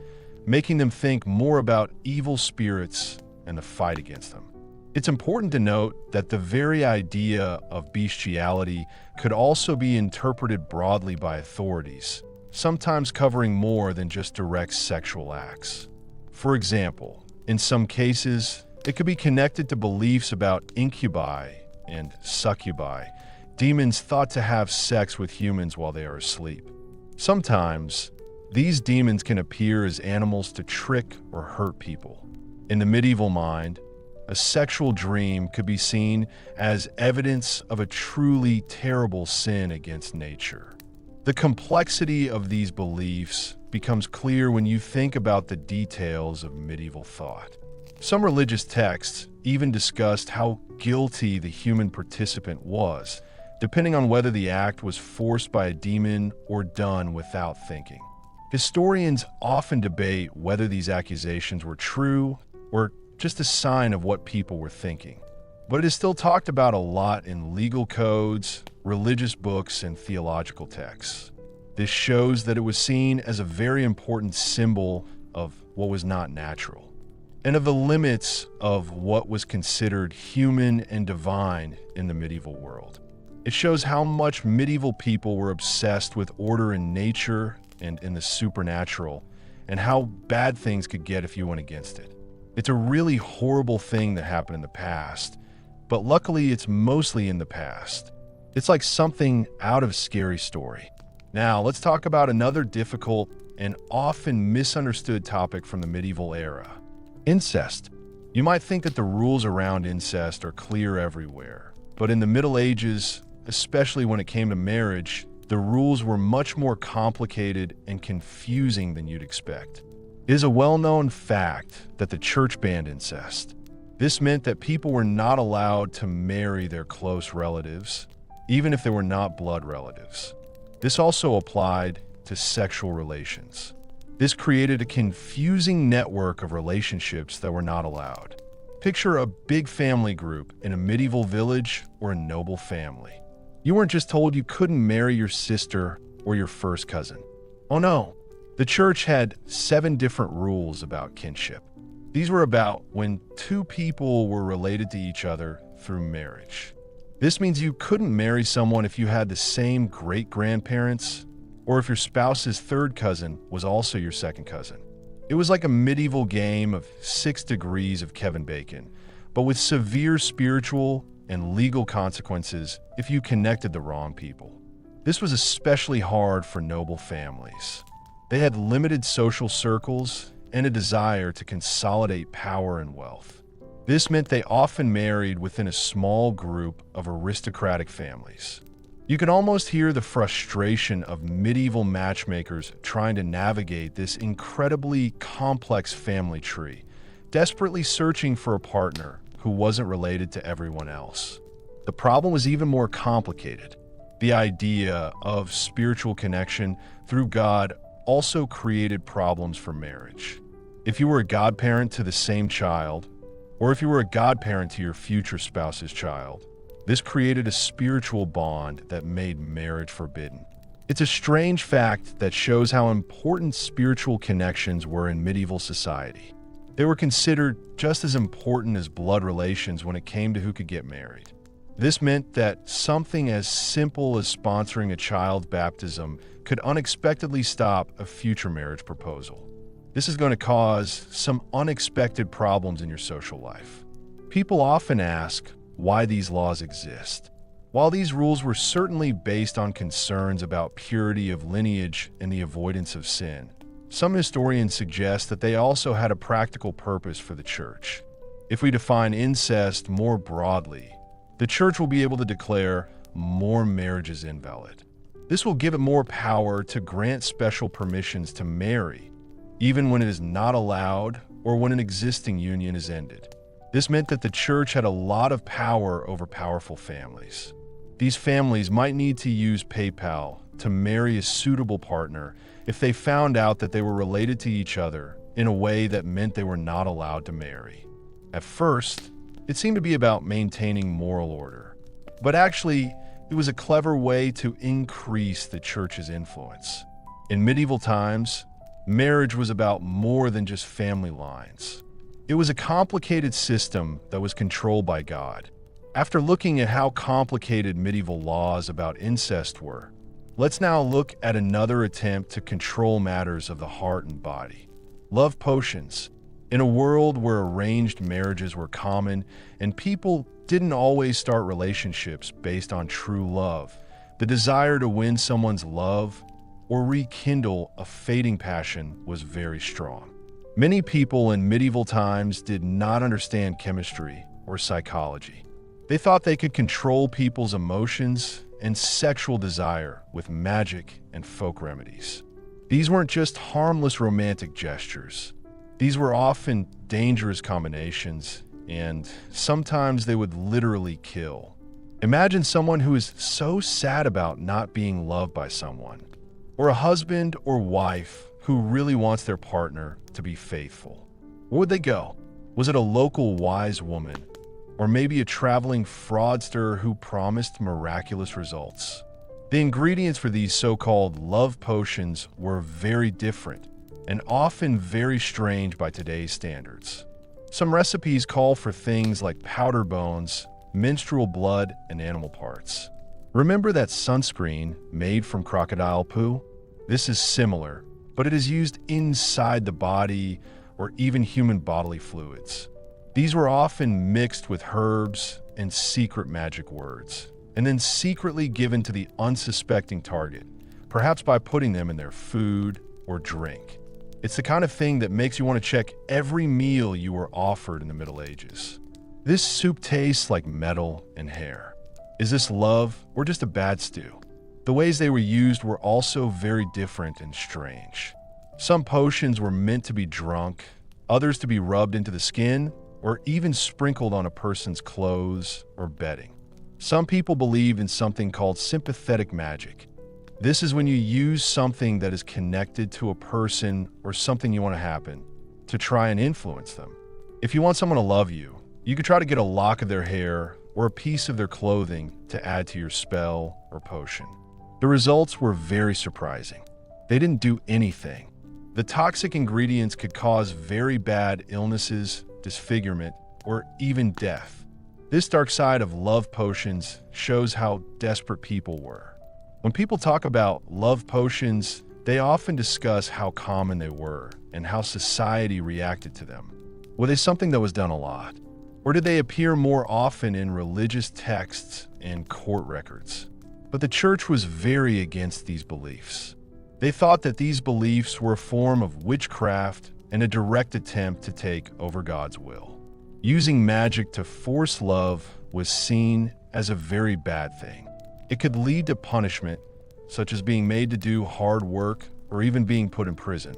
making them think more about evil spirits and the fight against them. It's important to note that the very idea of bestiality could also be interpreted broadly by authorities, sometimes covering more than just direct sexual acts. For example, in some cases, it could be connected to beliefs about incubi and succubi, demons thought to have sex with humans while they are asleep. Sometimes, these demons can appear as animals to trick or hurt people. In the medieval mind, a sexual dream could be seen as evidence of a truly terrible sin against nature. The complexity of these beliefs becomes clear when you think about the details of medieval thought. Some religious texts even discussed how guilty the human participant was, depending on whether the act was forced by a demon or done without thinking. Historians often debate whether these accusations were true or just a sign of what people were thinking. But it is still talked about a lot in legal codes, religious books, and theological texts. This shows that it was seen as a very important symbol of what was not natural, and of the limits of what was considered human and divine in the medieval world. It shows how much medieval people were obsessed with order in nature and in the supernatural, and how bad things could get if you went against it. It's a really horrible thing that happened in the past, but luckily it's mostly in the past. It's like something out of a scary story. Now, let's talk about another difficult and often misunderstood topic from the medieval era: incest. You might think that the rules around incest are clear everywhere, but in the Middle Ages, especially when it came to marriage, the rules were much more complicated and confusing than you'd expect. It is a well-known fact that the church banned incest. This meant that people were not allowed to marry their close relatives, even if they were not blood relatives. This also applied to sexual relations. This created a confusing network of relationships that were not allowed. Picture a big family group in a medieval village or a noble family. You weren't just told you couldn't marry your sister or your first cousin. Oh no, the church had 7 different rules about kinship. These were about when 2 people were related to each other through marriage. This means you couldn't marry someone if you had the same great-grandparents, or if your spouse's third cousin was also your second cousin. It was like a medieval game of 6 degrees of Kevin Bacon, but with severe spiritual and legal consequences if you connected the wrong people. This was especially hard for noble families. They had limited social circles and a desire to consolidate power and wealth. This meant they often married within a small group of aristocratic families. You can almost hear the frustration of medieval matchmakers trying to navigate this incredibly complex family tree, desperately searching for a partner who wasn't related to everyone else. The problem was even more complicated. The idea of spiritual connection through God also created problems for marriage. If you were a godparent to the same child, or if you were a godparent to your future spouse's child, this created a spiritual bond that made marriage forbidden. It's a strange fact that shows how important spiritual connections were in medieval society. They were considered just as important as blood relations when it came to who could get married. This meant that something as simple as sponsoring a child's baptism could unexpectedly stop a future marriage proposal. This is going to cause some unexpected problems in your social life. People often ask why these laws exist. While these rules were certainly based on concerns about purity of lineage and the avoidance of sin, some historians suggest that they also had a practical purpose for the church. If we define incest more broadly, the church will be able to declare more marriages invalid. This will give it more power to grant special permissions to marry, even when it is not allowed or when an existing union is ended. This meant that the church had a lot of power over powerful families. These families might need to use PayPal to marry a suitable partner if they found out that they were related to each other in a way that meant they were not allowed to marry. At first, it seemed to be about maintaining moral order, but actually, it was a clever way to increase the church's influence. In medieval times, marriage was about more than just family lines. It was a complicated system that was controlled by God. After looking at how complicated medieval laws about incest were, let's now look at another attempt to control matters of the heart and body. Love potions. In a world where arranged marriages were common and people didn't always start relationships based on true love, the desire to win someone's love or rekindle a fading passion was very strong. Many people in medieval times did not understand chemistry or psychology. They thought they could control people's emotions and sexual desire with magic and folk remedies. These weren't just harmless romantic gestures. These were often dangerous combinations, and sometimes they would literally kill. Imagine someone who is so sad about not being loved by someone, or a husband or wife who really wants their partner to be faithful. Where would they go? Was it a local wise woman? Or maybe a traveling fraudster who promised miraculous results? The ingredients for these so-called love potions were very different and often very strange by today's standards. Some recipes call for things like powder bones, menstrual blood, and animal parts. Remember that sunscreen made from crocodile poo? This is similar, but it is used inside the body or even human bodily fluids. These were often mixed with herbs and secret magic words, and then secretly given to the unsuspecting target, perhaps by putting them in their food or drink. It's the kind of thing that makes you want to check every meal you were offered in the Middle Ages. This soup tastes like metal and hair. Is this love or just a bad stew? The ways they were used were also very different and strange. Some potions were meant to be drunk, others to be rubbed into the skin, or even sprinkled on a person's clothes or bedding. Some people believed in something called sympathetic magic. This is when you use something that is connected to a person or something you want to happen to try and influence them. If you want someone to love you, you could try to get a lock of their hair or a piece of their clothing to add to your spell or potion. The results were very surprising. They didn't do anything. The toxic ingredients could cause very bad illnesses, disfigurement, or even death. This dark side of love potions shows how desperate people were. When people talk about love potions, they often discuss how common they were and how society reacted to them. Were they something that was done a lot? Or did they appear more often in religious texts and court records? But the church was very against these beliefs. They thought that these beliefs were a form of witchcraft and a direct attempt to take over God's will. Using magic to force love was seen as a very bad thing. It could lead to punishment, such as being made to do hard work or even being put in prison.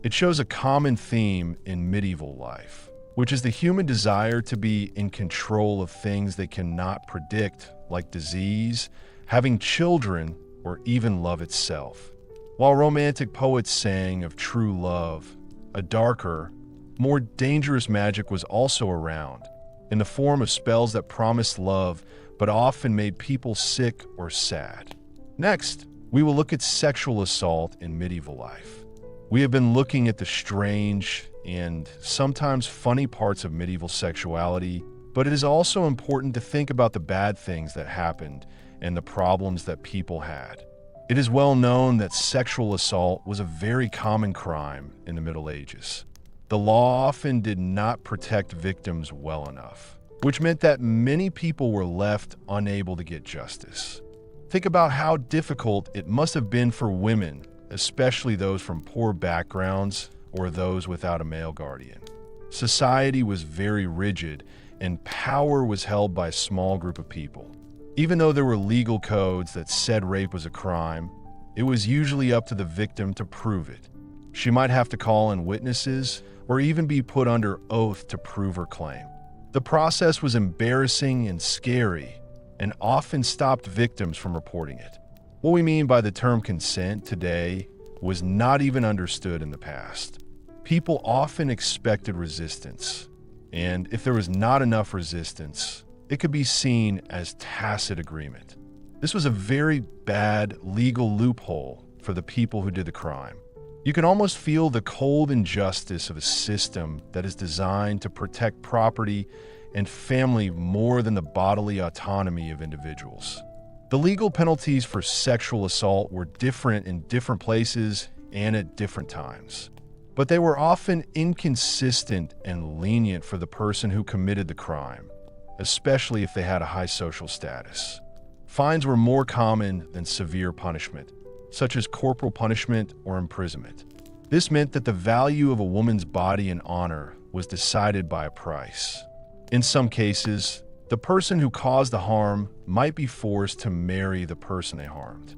It shows a common theme in medieval life, which is the human desire to be in control of things they cannot predict, like disease, having children, or even love itself. While romantic poets sang of true love, a darker, more dangerous magic was also around, in the form of spells that promised love but often made people sick or sad. Next, we will look at sexual assault in medieval life. We have been looking at the strange and sometimes funny parts of medieval sexuality, but it is also important to think about the bad things that happened and the problems that people had. It is well known that sexual assault was a very common crime in the Middle Ages. The law often did not protect victims well enough, which meant that many people were left unable to get justice. Think about how difficult it must have been for women, especially those from poor backgrounds or those without a male guardian. Society was very rigid, and power was held by a small group of people. Even though there were legal codes that said rape was a crime, it was usually up to the victim to prove it. She might have to call in witnesses or even be put under oath to prove her claim. The process was embarrassing and scary, and often stopped victims from reporting it. What we mean by the term consent today was not even understood in the past. People often expected resistance, and if there was not enough resistance, it could be seen as tacit agreement. This was a very bad legal loophole for the people who did the crime. You can almost feel the cold injustice of a system that is designed to protect property and family more than the bodily autonomy of individuals. The legal penalties for sexual assault were different in different places and at different times, but they were often inconsistent and lenient for the person who committed the crime, especially if they had a high social status. Fines were more common than severe punishment, such as corporal punishment or imprisonment. This meant that the value of a woman's body and honor was decided by a price. In some cases, the person who caused the harm might be forced to marry the person they harmed.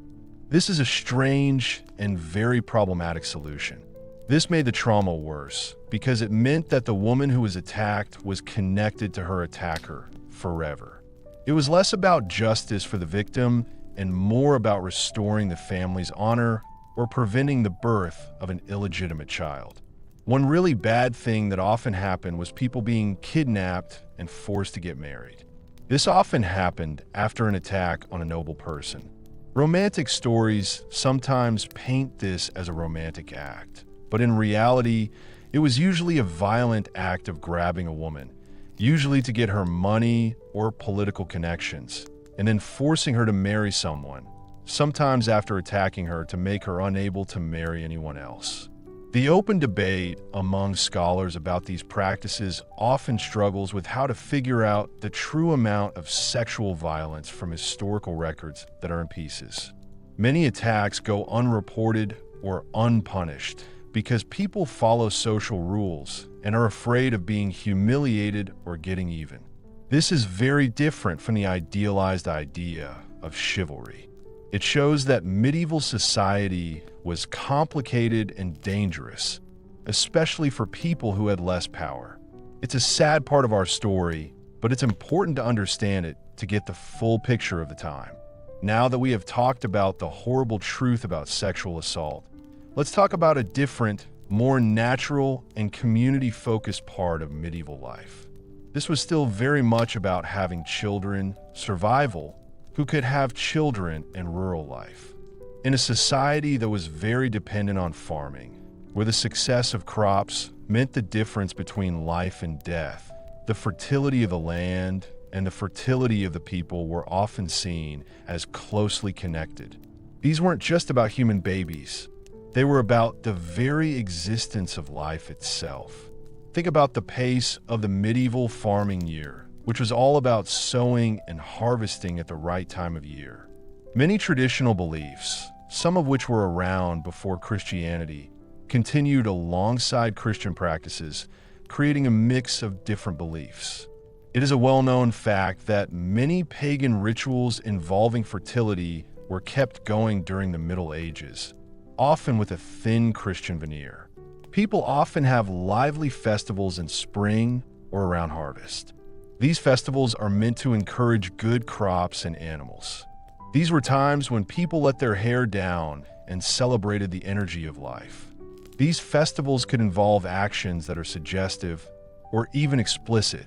This is a strange and very problematic solution. This made the trauma worse because it meant that the woman who was attacked was connected to her attacker forever. It was less about justice for the victim and more about restoring the family's honor or preventing the birth of an illegitimate child. One really bad thing that often happened was people being kidnapped and forced to get married. This often happened after an attack on a noble person. Romantic stories sometimes paint this as a romantic act, but in reality, it was usually a violent act of grabbing a woman, usually to get her money or political connections, and then forcing her to marry someone, sometimes after attacking her to make her unable to marry anyone else. The open debate among scholars about these practices often struggles with how to figure out the true amount of sexual violence from historical records that are in pieces. Many attacks go unreported or unpunished because people follow social rules and are afraid of being humiliated or getting even. This is very different from the idealized idea of chivalry. It shows that medieval society was complicated and dangerous, especially for people who had less power. It's a sad part of our story, but it's important to understand it to get the full picture of the time. Now that we have talked about the horrible truth about sexual assault, let's talk about a different, more natural and community-focused part of medieval life. This was still very much about having children, survival, who could have children in rural life. In a society that was very dependent on farming, where the success of crops meant the difference between life and death, the fertility of the land and the fertility of the people were often seen as closely connected. These weren't just about human babies. They were about the very existence of life itself. Think about the pace of the medieval farming year, which was all about sowing and harvesting at the right time of year. Many traditional beliefs, some of which were around before Christianity, continued alongside Christian practices, creating a mix of different beliefs. It is a well-known fact that many pagan rituals involving fertility were kept going during the Middle Ages, often with a thin Christian veneer. People often have lively festivals in spring or around harvest. These festivals are meant to encourage good crops and animals. These were times when people let their hair down and celebrated the energy of life. These festivals could involve actions that are suggestive or even explicit.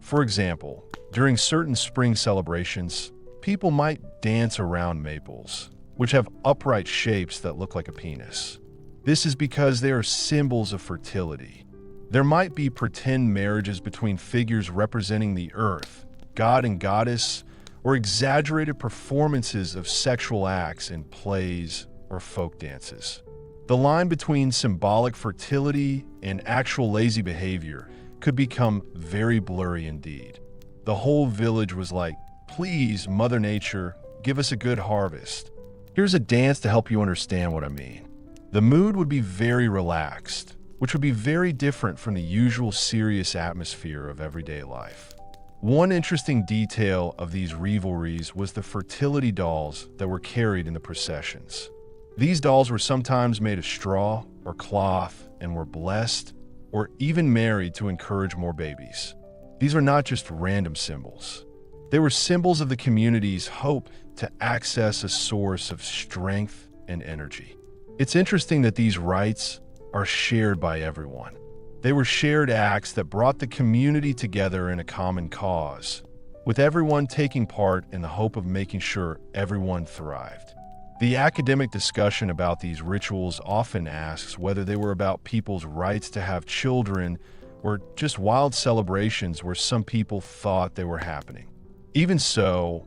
For example, during certain spring celebrations, people might dance around maples, which have upright shapes that look like a penis. This is because they are symbols of fertility. There might be pretend marriages between figures representing the earth, god and goddess, or exaggerated performances of sexual acts in plays or folk dances. The line between symbolic fertility and actual lazy behavior could become very blurry indeed. The whole village was like, "Please, Mother Nature, give us a good harvest." Here's a dance to help you understand what I mean. The mood would be very relaxed, which would be very different from the usual serious atmosphere of everyday life. One interesting detail of these revelries was the fertility dolls that were carried in the processions. These dolls were sometimes made of straw or cloth and were blessed or even married to encourage more babies. These are not just random symbols. They were symbols of the community's hope to access a source of strength and energy. It's interesting that these rites are shared by everyone. They were shared acts that brought the community together in a common cause, with everyone taking part in the hope of making sure everyone thrived. The academic discussion about these rituals often asks whether they were about people's rights to have children or just wild celebrations where some people thought they were happening. Even so,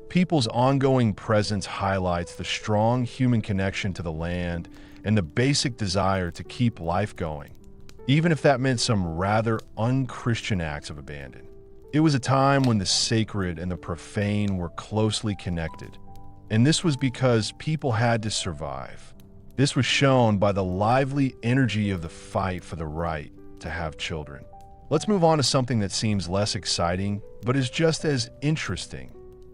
people's ongoing presence highlights the strong human connection to the land and the basic desire to keep life going, even if that meant some rather unchristian acts of abandon. It was a time when the sacred and the profane were closely connected, and this was because people had to survive. This was shown by the lively energy of the fight for the right to have children. Let's move on to something that seems less exciting, but is just as interesting,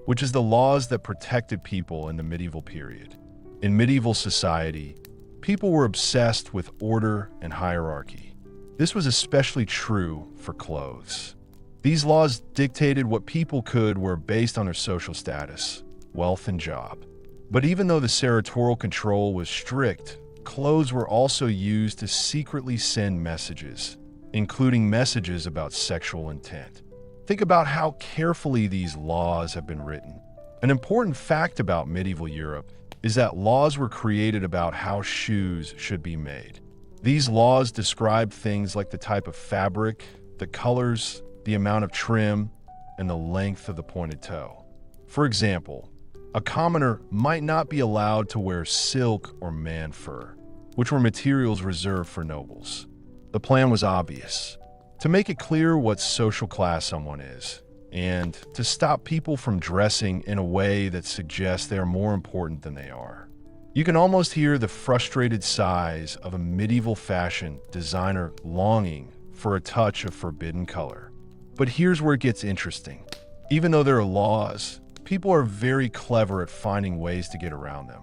which is the laws that protected people in the medieval period. In medieval society, people were obsessed with order and hierarchy. This was especially true for clothes. These laws dictated what people could wear based on their social status, wealth, and job. But even though the territorial control was strict, clothes were also used to secretly send messages, including messages about sexual intent. Think about how carefully these laws have been written. An important fact about medieval Europe is that laws were created about how shoes should be made. These laws describe things like the type of fabric, the colors, the amount of trim, and the length of the pointed toe. For example, a commoner might not be allowed to wear silk or man fur, which were materials reserved for nobles. The plan was obvious: to make it clear what social class someone is, and to stop people from dressing in a way that suggests they are more important than they are. You can almost hear the frustrated sighs of a medieval fashion designer longing for a touch of forbidden color. But here's where it gets interesting. Even though there are laws, people are very clever at finding ways to get around them.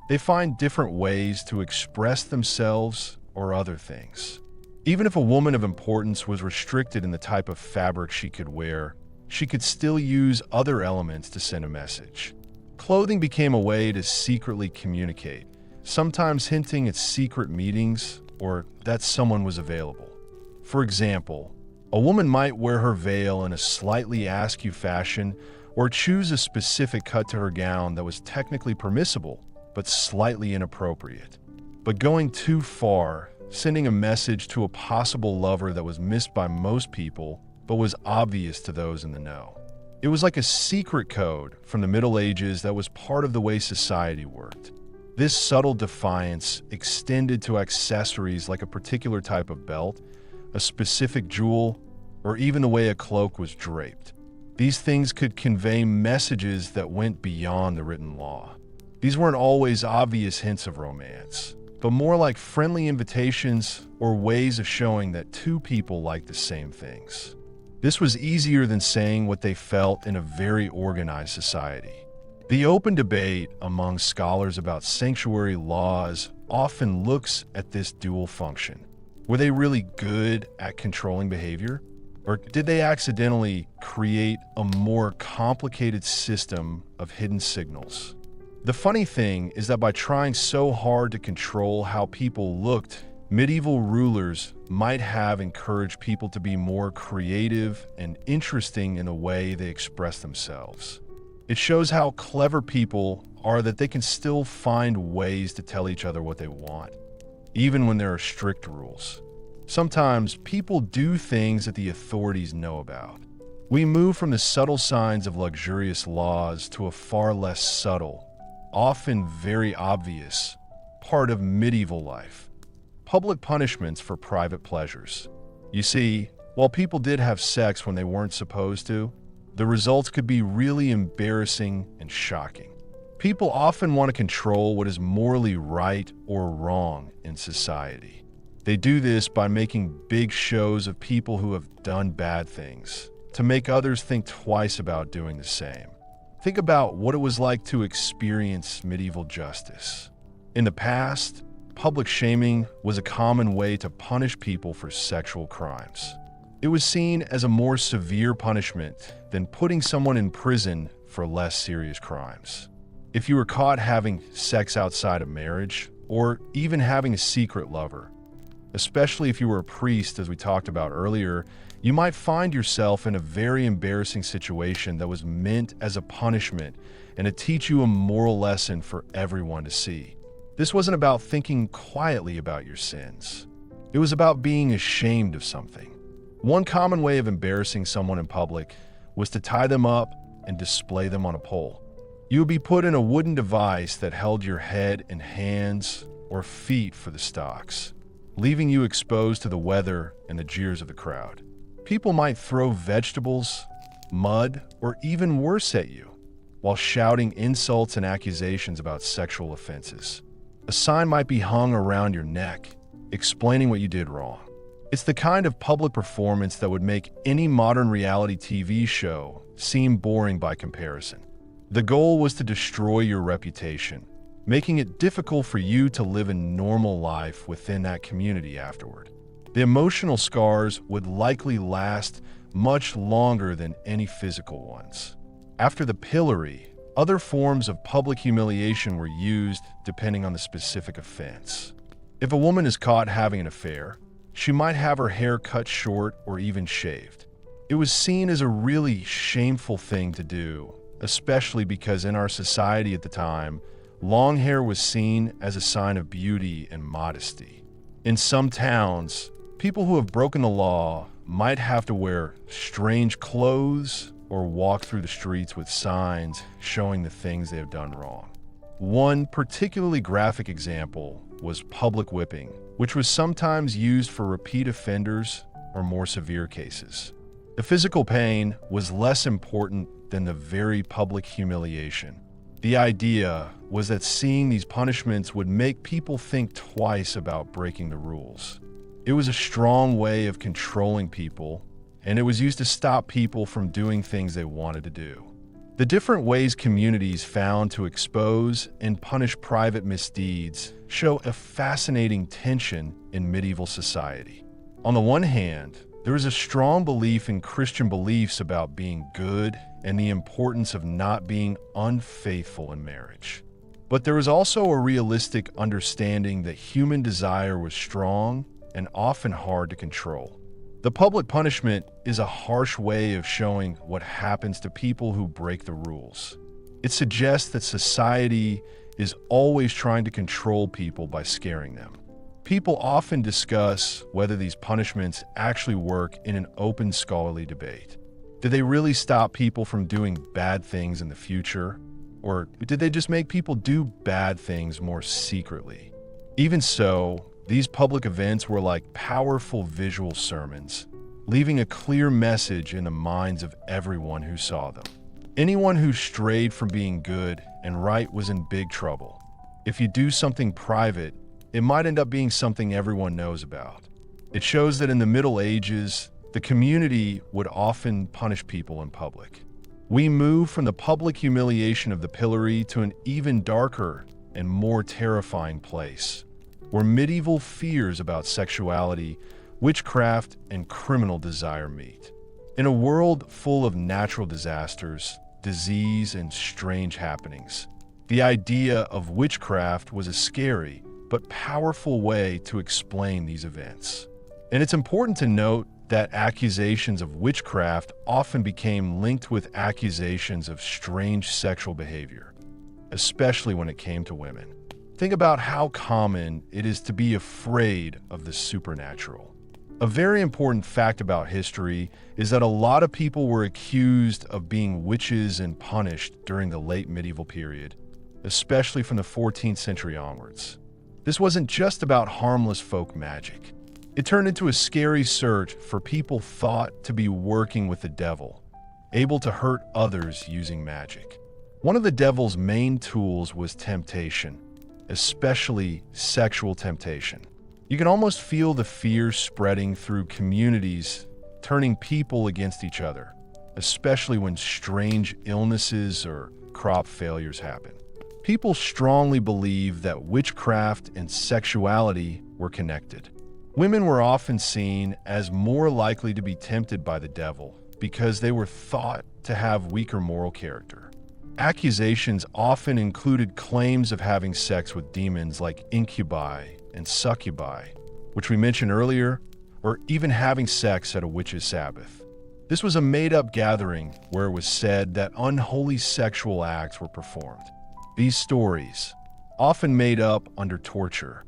They find different ways to express themselves or other things. Even if a woman of importance was restricted in the type of fabric she could wear, she could still use other elements to send a message. Clothing became a way to secretly communicate, sometimes hinting at secret meetings or that someone was available. For example, a woman might wear her veil in a slightly askew fashion or choose a specific cut to her gown that was technically permissible but slightly inappropriate. But going too far, sending a message to a possible lover that was missed by most people but was obvious to those in the know. It was like a secret code from the Middle Ages that was part of the way society worked. This subtle defiance extended to accessories like a particular type of belt, a specific jewel, or even the way a cloak was draped. These things could convey messages that went beyond the written law. These weren't always obvious hints of romance, but more like friendly invitations or ways of showing that two people liked the same things. This was easier than saying what they felt in a very organized society. The open debate among scholars about sanctuary laws often looks at this dual function. Were they really good at controlling behavior? Or did they accidentally create a more complicated system of hidden signals? The funny thing is that by trying so hard to control how people looked, medieval rulers might have encouraged people to be more creative and interesting in the way they express themselves. It shows how clever people are that they can still find ways to tell each other what they want, even when there are strict rules. Sometimes people do things that the authorities know about. We move from the subtle signs of luxurious laws to a far less subtle, often very obvious, part of medieval life: public punishments for private pleasures. You see, while people did have sex when they weren't supposed to, the results could be really embarrassing and shocking. People often want to control what is morally right or wrong in society. They do this by making big shows of people who have done bad things, to make others think twice about doing the same. Think about what it was like to experience medieval justice. In the past, public shaming was a common way to punish people for sexual crimes. It was seen as a more severe punishment than putting someone in prison for less serious crimes. If you were caught having sex outside of marriage, or even having a secret lover, especially if you were a priest, as we talked about earlier, you might find yourself in a very embarrassing situation that was meant as a punishment and to teach you a moral lesson for everyone to see. This wasn't about thinking quietly about your sins. It was about being ashamed of something. One common way of embarrassing someone in public was to tie them up and display them on a pole. You would be put in a wooden device that held your head and hands or feet for the stocks, leaving you exposed to the weather and the jeers of the crowd. People might throw vegetables, mud, or even worse at you, while shouting insults and accusations about sexual offenses. A sign might be hung around your neck, explaining what you did wrong. It's the kind of public performance that would make any modern reality TV show seem boring by comparison. The goal was to destroy your reputation, making it difficult for you to live a normal life within that community afterward. The emotional scars would likely last much longer than any physical ones. After the pillory, other forms of public humiliation were used depending on the specific offense. If a woman is caught having an affair, she might have her hair cut short or even shaved. It was seen as a really shameful thing to do, especially because in our society at the time, long hair was seen as a sign of beauty and modesty. In some towns, people who have broken the law might have to wear strange clothes or walk through the streets with signs showing the things they have done wrong. One particularly graphic example was public whipping, which was sometimes used for repeat offenders or more severe cases. The physical pain was less important than the very public humiliation. The idea was that seeing these punishments would make people think twice about breaking the rules. It was a strong way of controlling people, and it was used to stop people from doing things they wanted to do. The different ways communities found to expose and punish private misdeeds show a fascinating tension in medieval society. On the one hand, there is a strong belief in Christian beliefs about being good and the importance of not being unfaithful in marriage. But there was also a realistic understanding that human desire was strong and often hard to control. The public punishment is a harsh way of showing what happens to people who break the rules. It suggests that society is always trying to control people by scaring them. People often discuss whether these punishments actually work in an open scholarly debate. Did they really stop people from doing bad things in the future? Or did they just make people do bad things more secretly? Even so, these public events were like powerful visual sermons, leaving a clear message in the minds of everyone who saw them. Anyone who strayed from being good and right was in big trouble. If you do something private, it might end up being something everyone knows about. It shows that in the Middle Ages, the community would often punish people in public. We move from the public humiliation of the pillory to an even darker and more terrifying place, where medieval fears about sexuality, witchcraft, and criminal desire meet. In a world full of natural disasters, disease, and strange happenings, the idea of witchcraft was a scary but powerful way to explain these events. And it's important to note that accusations of witchcraft often became linked with accusations of strange sexual behavior, especially when it came to women. Think about how common it is to be afraid of the supernatural. A very important fact about history is that a lot of people were accused of being witches and punished during the late medieval period, especially from the 14th century onwards. This wasn't just about harmless folk magic. It turned into a scary search for people thought to be working with the devil, able to hurt others using magic. One of the devil's main tools was temptation, especially sexual temptation. You can almost feel the fear spreading through communities, turning people against each other, especially when strange illnesses or crop failures happen. People strongly believed that witchcraft and sexuality were connected. Women were often seen as more likely to be tempted by the devil because they were thought to have weaker moral character. Accusations often included claims of having sex with demons like incubi and succubi, which we mentioned earlier, or even having sex at a witch's Sabbath. This was a made-up gathering where it was said that unholy sexual acts were performed. These stories, often made up under torture,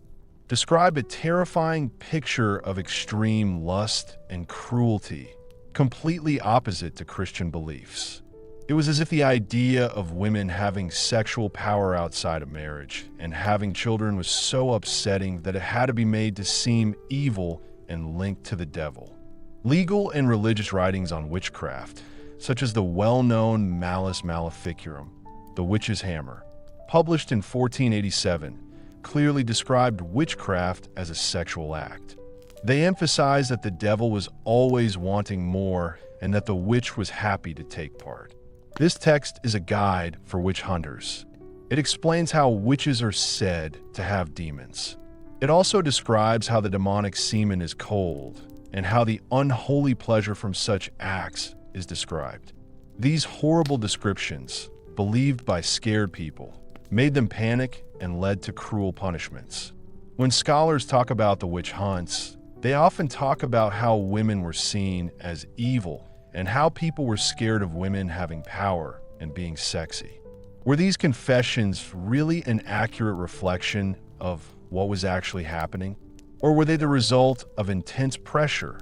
describe a terrifying picture of extreme lust and cruelty, completely opposite to Christian beliefs. It was as if the idea of women having sexual power outside of marriage and having children was so upsetting that it had to be made to seem evil and linked to the devil. Legal and religious writings on witchcraft, such as the well-known Malleus Maleficarum, the Witch's Hammer, published in 1487, clearly described witchcraft as a sexual act. They emphasized that the devil was always wanting more and that the witch was happy to take part. This text is a guide for witch hunters. It explains how witches are said to have demons. It also describes how the demonic semen is cold and how the unholy pleasure from such acts is described. These horrible descriptions, believed by scared people, made them panic and led to cruel punishments. When scholars talk about the witch hunts, they often talk about how women were seen as evil and how people were scared of women having power and being sexy. Were these confessions really an accurate reflection of what was actually happening? Or were they the result of intense pressure,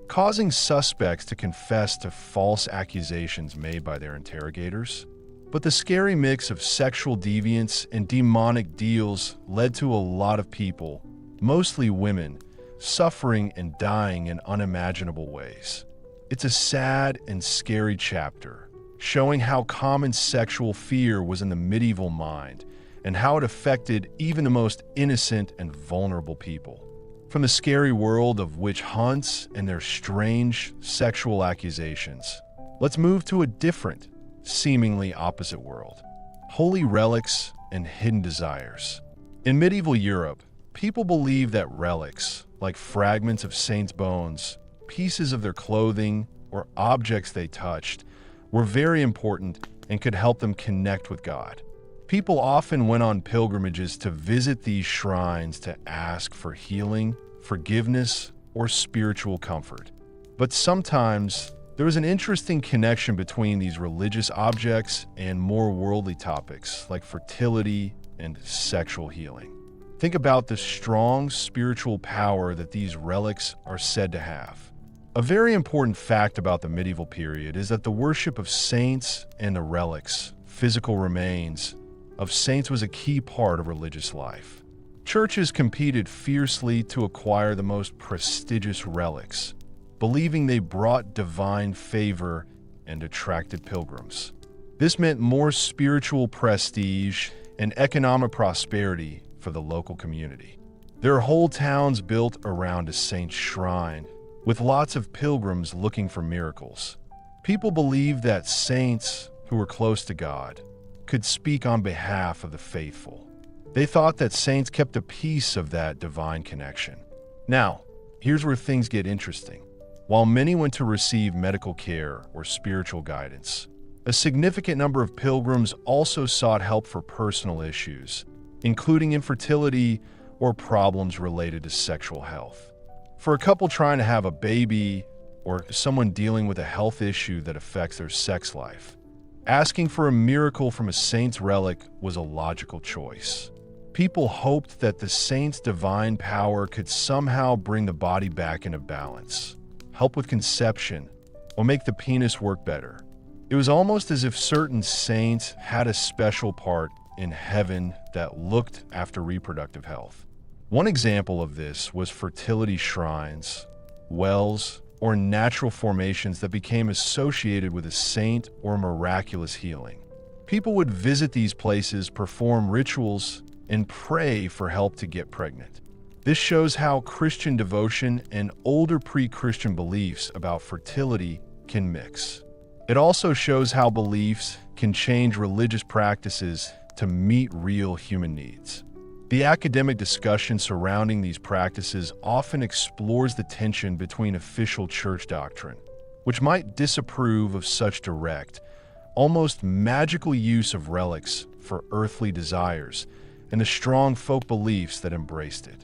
causing suspects to confess to false accusations made by their interrogators? But the scary mix of sexual deviance and demonic deals led to a lot of people, mostly women, suffering and dying in unimaginable ways. It's a sad and scary chapter, showing how common sexual fear was in the medieval mind and how it affected even the most innocent and vulnerable people. From the scary world of witch hunts and their strange sexual accusations, let's move to a different, seemingly opposite world: holy relics and hidden desires. In medieval Europe, people believed that relics, like fragments of saints' bones, pieces of their clothing, or objects they touched, were very important and could help them connect with God. People often went on pilgrimages to visit these shrines to ask for healing, forgiveness, or spiritual comfort. But sometimes there was an interesting connection between these religious objects and more worldly topics like fertility and sexual healing. Think about the strong spiritual power that these relics are said to have. A very important fact about the medieval period is that the worship of saints and the relics, physical remains, of saints was a key part of religious life. Churches competed fiercely to acquire the most prestigious relics, believing they brought divine favor and attracted pilgrims. This meant more spiritual prestige and economic prosperity for the local community. There are whole towns built around a saint's shrine, with lots of pilgrims looking for miracles. People believed that saints who were close to God could speak on behalf of the faithful. They thought that saints kept a piece of that divine connection. Now, here's where things get interesting. While many went to receive medical care or spiritual guidance, a significant number of pilgrims also sought help for personal issues, including infertility or problems related to sexual health. For a couple trying to have a baby or someone dealing with a health issue that affects their sex life, asking for a miracle from a saint's relic was a logical choice. People hoped that the saint's divine power could somehow bring the body back into balance, help with conception, or make the penis work better. It was almost as if certain saints had a special part in heaven that looked after reproductive health. One example of this was fertility shrines, wells, or natural formations that became associated with a saint or miraculous healing. People would visit these places, perform rituals, and pray for help to get pregnant. This shows how Christian devotion and older pre-Christian beliefs about fertility can mix. It also shows how beliefs can change religious practices to meet real human needs. The academic discussion surrounding these practices often explores the tension between official church doctrine, which might disapprove of such direct, almost magical use of relics for earthly desires, and the strong folk beliefs that embraced it.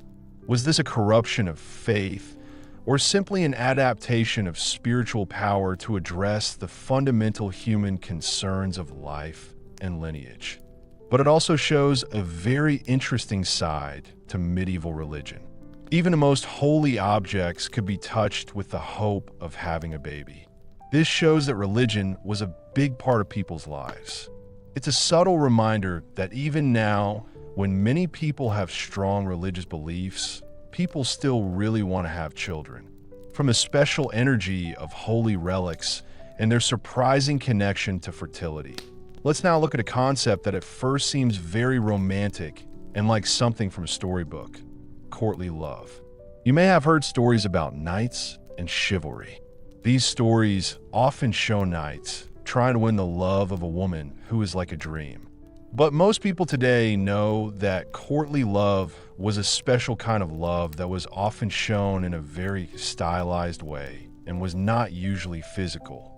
Was this a corruption of faith, or simply an adaptation of spiritual power to address the fundamental human concerns of life and lineage? But it also shows a very interesting side to medieval religion. Even the most holy objects could be touched with the hope of having a baby. This shows that religion was a big part of people's lives. It's a subtle reminder that even now, when many people have strong religious beliefs, people still really want to have children. From the special energy of holy relics and their surprising connection to fertility. Let's now look at a concept that at first seems very romantic and like something from a storybook: courtly love. You may have heard stories about knights and chivalry. These stories often show knights trying to win the love of a woman who is like a dream. But most people today know that courtly love was a special kind of love that was often shown in a very stylized way and was not usually physical.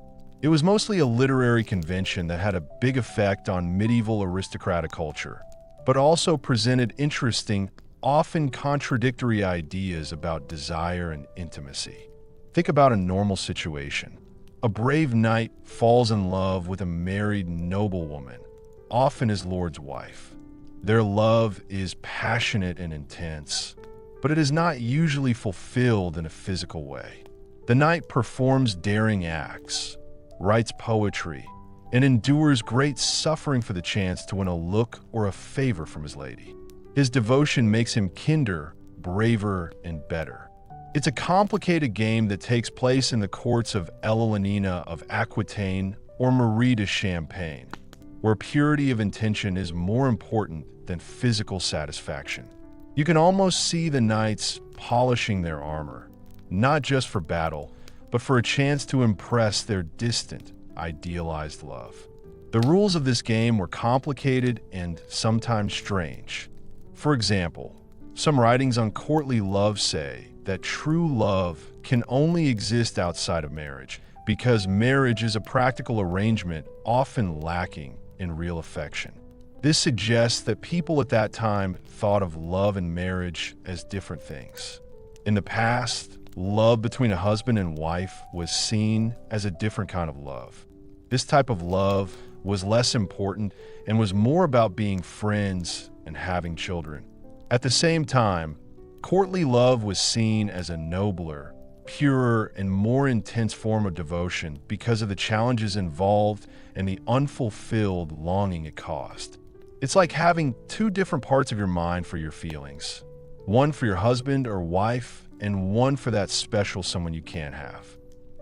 It was mostly a literary convention that had a big effect on medieval aristocratic culture, but also presented interesting, often contradictory ideas about desire and intimacy. Think about a normal situation. A brave knight falls in love with a married noblewoman, often his lord's wife. Their love is passionate and intense, but it is not usually fulfilled in a physical way. The knight performs daring acts, writes poetry, and endures great suffering for the chance to win a look or a favor from his lady. His devotion makes him kinder, braver, and better. It's a complicated game that takes place in the courts of Ellalinina of Aquitaine or Marie de Champagne, where purity of intention is more important than physical satisfaction. You can almost see the knights polishing their armor, not just for battle, but for a chance to impress their distant, idealized love. The rules of this game were complicated and sometimes strange. For example, some writings on courtly love say that true love can only exist outside of marriage, because marriage is a practical arrangement often lacking in real affection. This suggests that people at that time thought of love and marriage as different things. In the past, love between a husband and wife was seen as a different kind of love. This type of love was less important and was more about being friends and having children. At the same time, courtly love was seen as a nobler, purer, and more intense form of devotion because of the challenges involved and the unfulfilled longing it caused. It's like having two different parts of your mind for your feelings. One for your husband or wife, and one for that special someone you can't have.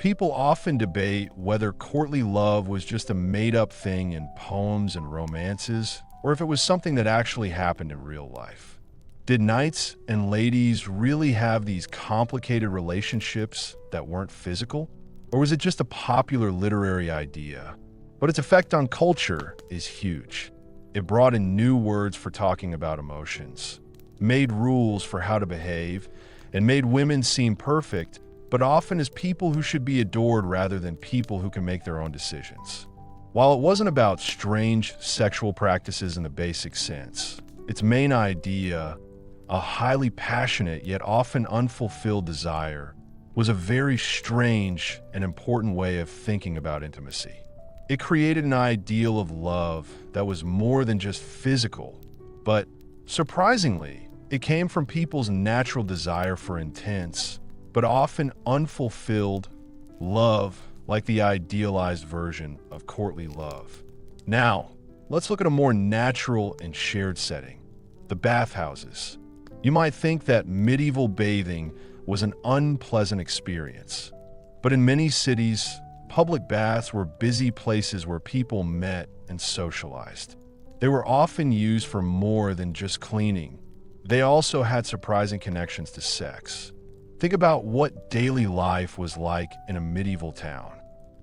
People often debate whether courtly love was just a made-up thing in poems and romances, or if it was something that actually happened in real life. Did knights and ladies really have these complicated relationships that weren't physical? Or was it just a popular literary idea? But its effect on culture is huge. It brought in new words for talking about emotions, made rules for how to behave, and made women seem perfect, but often as people who should be adored rather than people who can make their own decisions. While it wasn't about strange sexual practices in the basic sense, its main idea, a highly passionate yet often unfulfilled desire, was a very strange and important way of thinking about intimacy. It created an ideal of love that was more than just physical, but surprisingly, it came from people's natural desire for intense, but often unfulfilled love, like the idealized version of courtly love. Now, let's look at a more natural and shared setting, the bathhouses. You might think that medieval bathing was an unpleasant experience, but in many cities, public baths were busy places where people met and socialized. They were often used for more than just cleaning. They also had surprising connections to sex. Think about what daily life was like in a medieval town.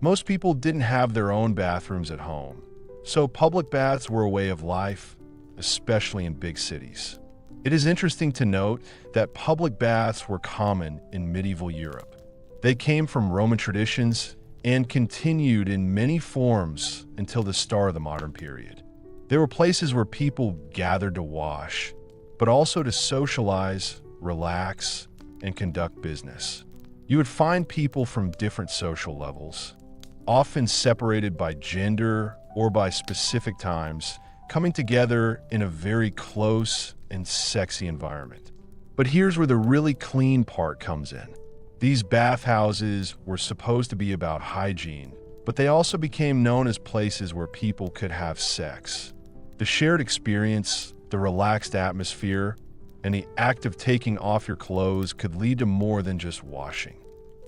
Most people didn't have their own bathrooms at home, so public baths were a way of life, especially in big cities. It is interesting to note that public baths were common in medieval Europe. They came from Roman traditions and continued in many forms until the start of the modern period. They were places where people gathered to wash, but also to socialize, relax, and conduct business. You would find people from different social levels, often separated by gender or by specific times, coming together in a very close and sexy environment. But here's where the really clean part comes in. These bathhouses were supposed to be about hygiene, but they also became known as places where people could have sex. The shared experience, the relaxed atmosphere, and the act of taking off your clothes could lead to more than just washing.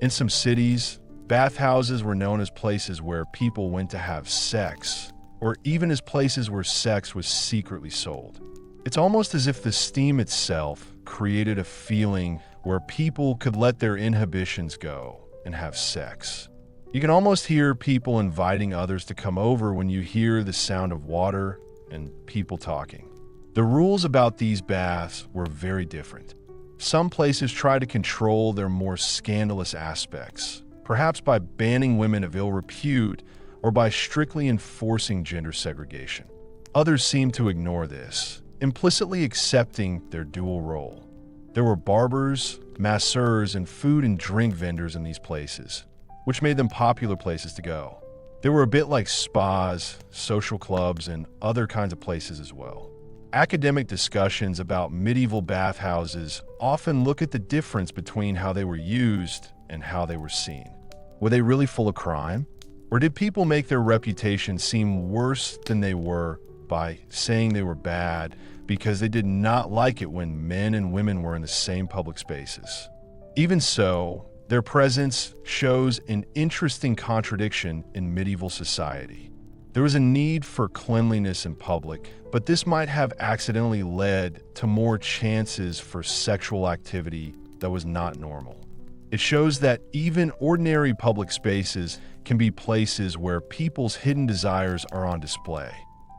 In some cities, bathhouses were known as places where people went to have sex, or even as places where sex was secretly sold. It's almost as if the steam itself created a feeling where people could let their inhibitions go and have sex. You can almost hear people inviting others to come over when you hear the sound of water and people talking. The rules about these baths were very different. Some places try to control their more scandalous aspects, perhaps by banning women of ill repute or by strictly enforcing gender segregation. Others seem to ignore this, implicitly accepting their dual role. There were barbers, masseurs, and food and drink vendors in these places, which made them popular places to go. They were a bit like spas, social clubs, and other kinds of places as well. Academic discussions about medieval bathhouses often look at the difference between how they were used and how they were seen. Were they really full of crime? Or did people make their reputation seem worse than they were by saying they were bad because they did not like it when men and women were in the same public spaces? Even so, their presence shows an interesting contradiction in medieval society. There was a need for cleanliness in public, but this might have accidentally led to more chances for sexual activity that was not normal. It shows that even ordinary public spaces can be places where people's hidden desires are on display.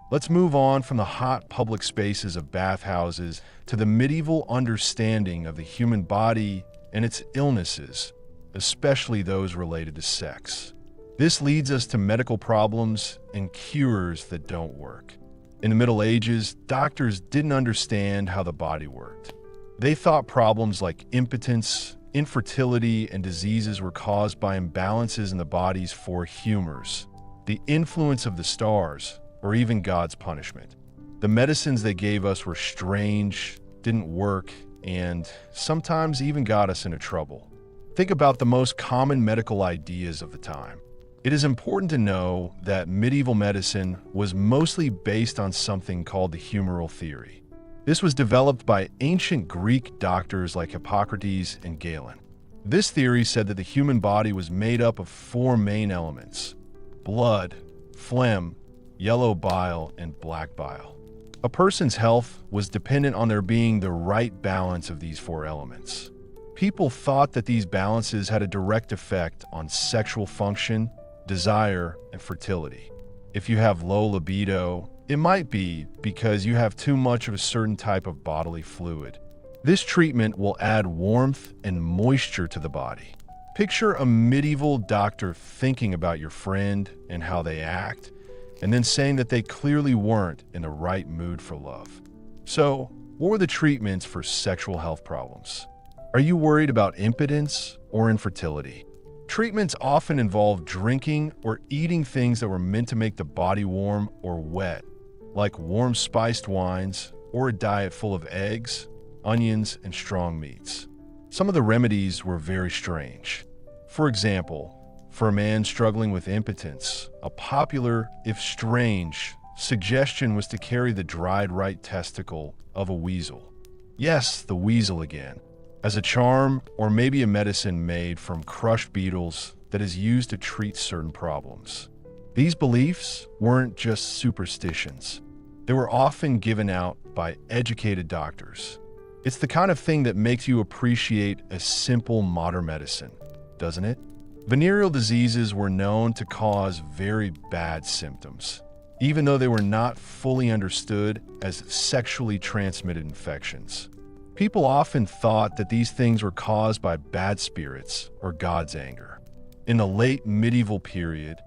Let's move on from the hot public spaces of bathhouses to the medieval understanding of the human body and its illnesses, especially those related to sex. This leads us to medical problems and cures that don't work. In the Middle Ages, doctors didn't understand how the body worked. They thought problems like impotence, infertility, and diseases were caused by imbalances in the body's four humors, the influence of the stars, or even God's punishment. The medicines they gave us were strange, didn't work, and sometimes even got us into trouble. Think about the most common medical ideas of the time. It is important to know that medieval medicine was mostly based on something called the humoral theory. This was developed by ancient Greek doctors like Hippocrates and Galen. This theory said that the human body was made up of four main elements: blood, phlegm, yellow bile, and black bile. A person's health was dependent on there being the right balance of these four elements. People thought that these balances had a direct effect on sexual function, desire, and fertility. If you have low libido, it might be because you have too much of a certain type of bodily fluid. This treatment will add warmth and moisture to the body. Picture a medieval doctor thinking about your friend and how they act, and then saying that they clearly weren't in the right mood for love. So, what were the treatments for sexual health problems? Are you worried about impotence or infertility? Treatments often involve drinking or eating things that were meant to make the body warm or wet, like warm spiced wines or a diet full of eggs, onions, and strong meats. Some of the remedies were very strange. For example, for a man struggling with impotence, a popular, if strange, suggestion was to carry the dried right testicle of a weasel. Yes, the weasel again, as a charm or maybe a medicine made from crushed beetles that is used to treat certain problems. These beliefs weren't just superstitions. They were often given out by educated doctors. It's the kind of thing that makes you appreciate a simple modern medicine, doesn't it? Venereal diseases were known to cause very bad symptoms, even though they were not fully understood as sexually transmitted infections. People often thought that these things were caused by bad spirits or God's anger. In the late medieval period,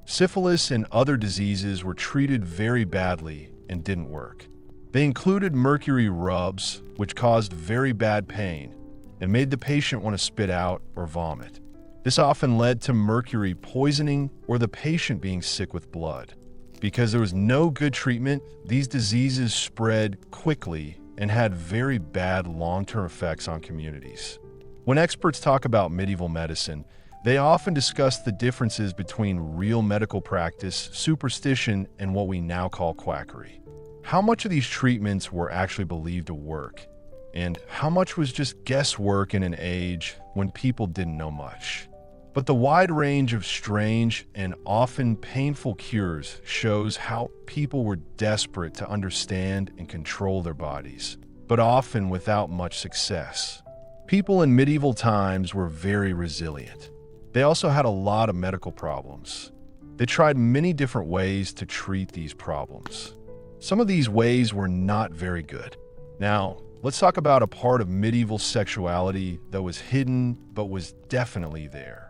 syphilis and other diseases were treated very badly and didn't work. They included mercury rubs, which caused very bad pain and made the patient want to spit out or vomit. This often led to mercury poisoning or the patient being sick with blood. Because there was no good treatment, these diseases spread quickly and had very bad long-term effects on communities. When experts talk about medieval medicine, they often discuss the differences between real medical practice, superstition, and what we now call quackery. How much of these treatments were actually believed to work, and how much was just guesswork in an age when people didn't know much? But the wide range of strange and often painful cures shows how people were desperate to understand and control their bodies, but often without much success. People in medieval times were very resilient. They also had a lot of medical problems. They tried many different ways to treat these problems. Some of these ways were not very good. Now, let's talk about a part of medieval sexuality that was hidden but was definitely there.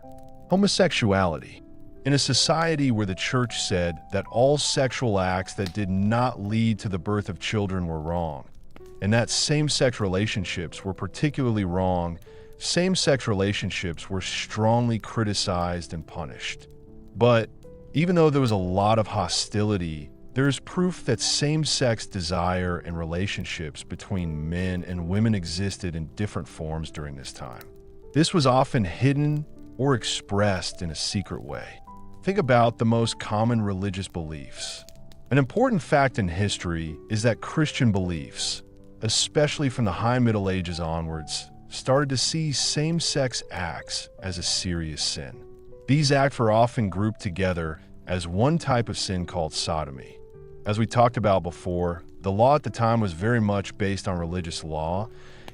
Homosexuality. In a society where the church said that all sexual acts that did not lead to the birth of children were wrong, and that same-sex relationships were particularly wrong, same-sex relationships were strongly criticized and punished. But even though there was a lot of hostility, there is proof that same-sex desire and relationships between men and women existed in different forms during this time. This was often hidden or expressed in a secret way. Think about the most common religious beliefs. An important fact in history is that Christian beliefs, especially from the High Middle Ages onwards, started to see same-sex acts as a serious sin. These acts were often grouped together as one type of sin called sodomy. As we talked about before, the law at the time was very much based on religious law,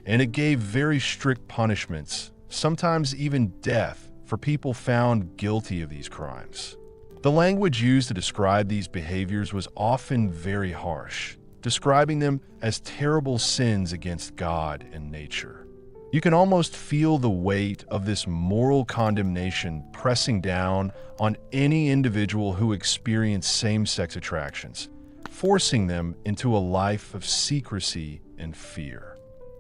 and it gave very strict punishments, sometimes even death, for people found guilty of these crimes. The language used to describe these behaviors was often very harsh, describing them as terrible sins against God and nature. You can almost feel the weight of this moral condemnation pressing down on any individual who experienced same-sex attractions, forcing them into a life of secrecy and fear.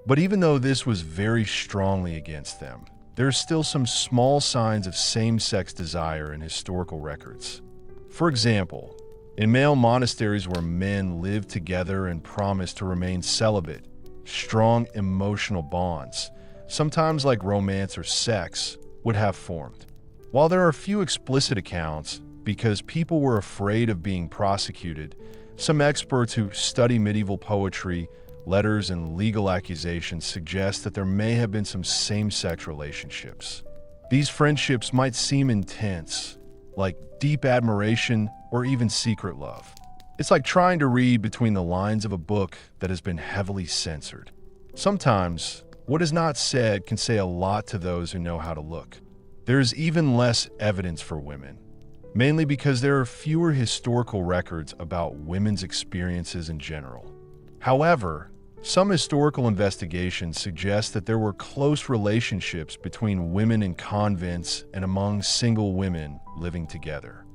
But even though this was very strongly against them, there are still some small signs of same-sex desire in historical records. For example, in male monasteries where men lived together and promised to remain celibate, strong emotional bonds, sometimes like romance or sex, would have formed. While there are few explicit accounts, because people were afraid of being prosecuted, some experts who study medieval poetry letters, and legal accusations suggest that there may have been some same-sex relationships. These friendships might seem intense, like deep admiration or even secret love. It's like trying to read between the lines of a book that has been heavily censored. Sometimes, what is not said can say a lot to those who know how to look. There is even less evidence for women, mainly because there are fewer historical records about women's experiences in general. However, some historical investigations suggest that there were close relationships between women in convents and among single women living together.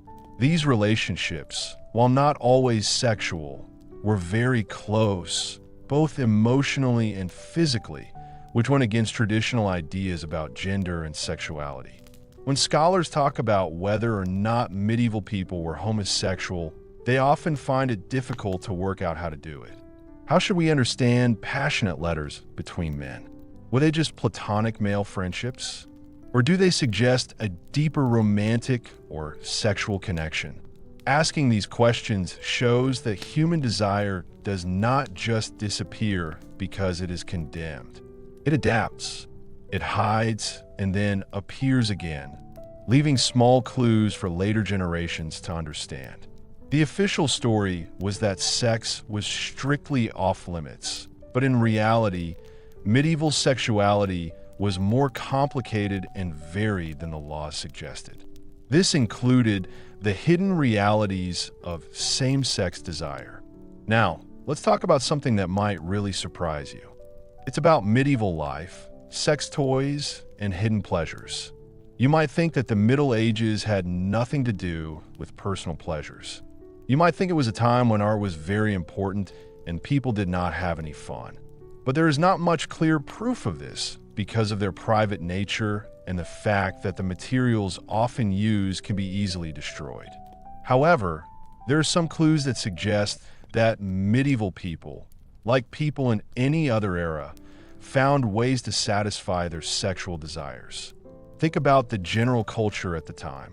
These relationships, while not always sexual, were very close, both emotionally and physically, which went against traditional ideas about gender and sexuality. When scholars talk about whether or not medieval people were homosexual, they often find it difficult to work out how to do it. How should we understand passionate letters between men? Were they just platonic male friendships? Or do they suggest a deeper romantic or sexual connection? Asking these questions shows that human desire does not just disappear because it is condemned. It adapts, it hides, and then appears again, leaving small clues for later generations to understand. The official story was that sex was strictly off-limits, but in reality, medieval sexuality was more complicated and varied than the laws suggested. This included the hidden realities of same-sex desire. Now, let's talk about something that might really surprise you. It's about medieval life, sex toys, and hidden pleasures. You might think that the Middle Ages had nothing to do with personal pleasures. You might think it was a time when art was very important and people did not have any fun. But there is not much clear proof of this because of their private nature and the fact that the materials often used can be easily destroyed. However, there are some clues that suggest that medieval people, like people in any other era, found ways to satisfy their sexual desires. Think about the general culture at the time.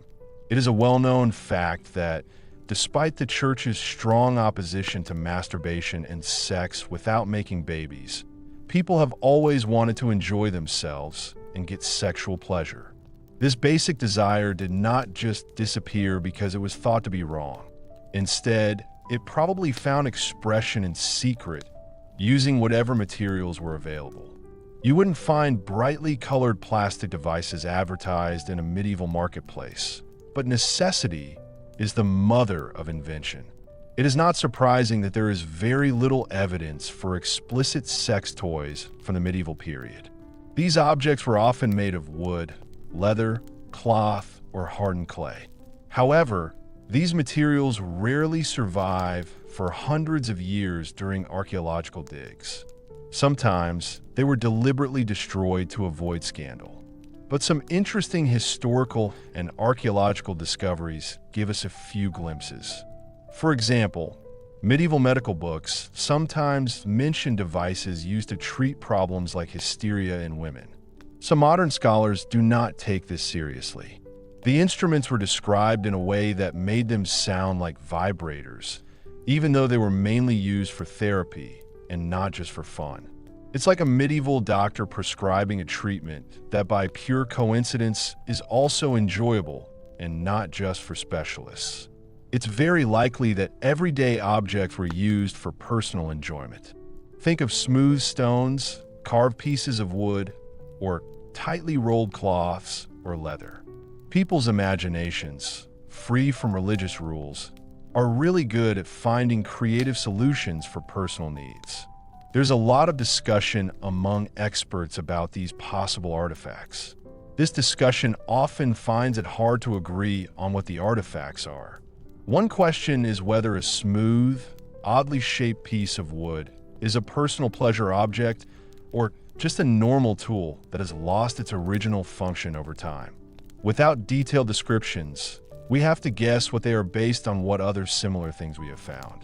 It is a well-known fact that despite the church's strong opposition to masturbation and sex without making babies, people have always wanted to enjoy themselves and get sexual pleasure. This basic desire did not just disappear because it was thought to be wrong. Instead, it probably found expression in secret, using whatever materials were available. You wouldn't find brightly colored plastic devices advertised in a medieval marketplace, but necessity is the mother of invention. It is not surprising that there is very little evidence for explicit sex toys from the medieval period. These objects were often made of wood, leather, cloth, or hardened clay. However, these materials rarely survive for hundreds of years during archaeological digs. Sometimes they were deliberately destroyed to avoid scandal. But some interesting historical and archaeological discoveries give us a few glimpses. For example, medieval medical books sometimes mention devices used to treat problems like hysteria in women. Some modern scholars do not take this seriously. The instruments were described in a way that made them sound like vibrators, even though they were mainly used for therapy and not just for fun. It's like a medieval doctor prescribing a treatment that by pure coincidence is also enjoyable and not just for specialists. It's very likely that everyday objects were used for personal enjoyment. Think of smooth stones, carved pieces of wood, or tightly rolled cloths or leather. People's imaginations, free from religious rules, are really good at finding creative solutions for personal needs. There's a lot of discussion among experts about these possible artifacts. This discussion often finds it hard to agree on what the artifacts are. One question is whether a smooth, oddly shaped piece of wood is a personal pleasure object or just a normal tool that has lost its original function over time. Without detailed descriptions, we have to guess what they are based on what other similar things we have found.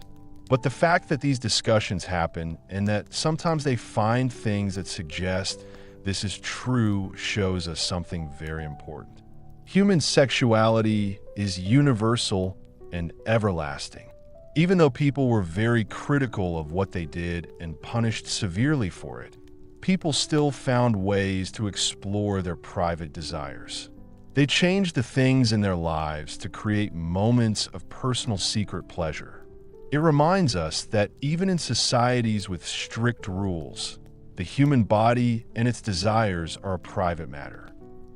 But the fact that these discussions happen and that sometimes they find things that suggest this is true shows us something very important. Human sexuality is universal and everlasting. Even though people were very critical of what they did and punished severely for it, people still found ways to explore their private desires. They changed the things in their lives to create moments of personal secret pleasure. It reminds us that even in societies with strict rules, the human body and its desires are a private matter.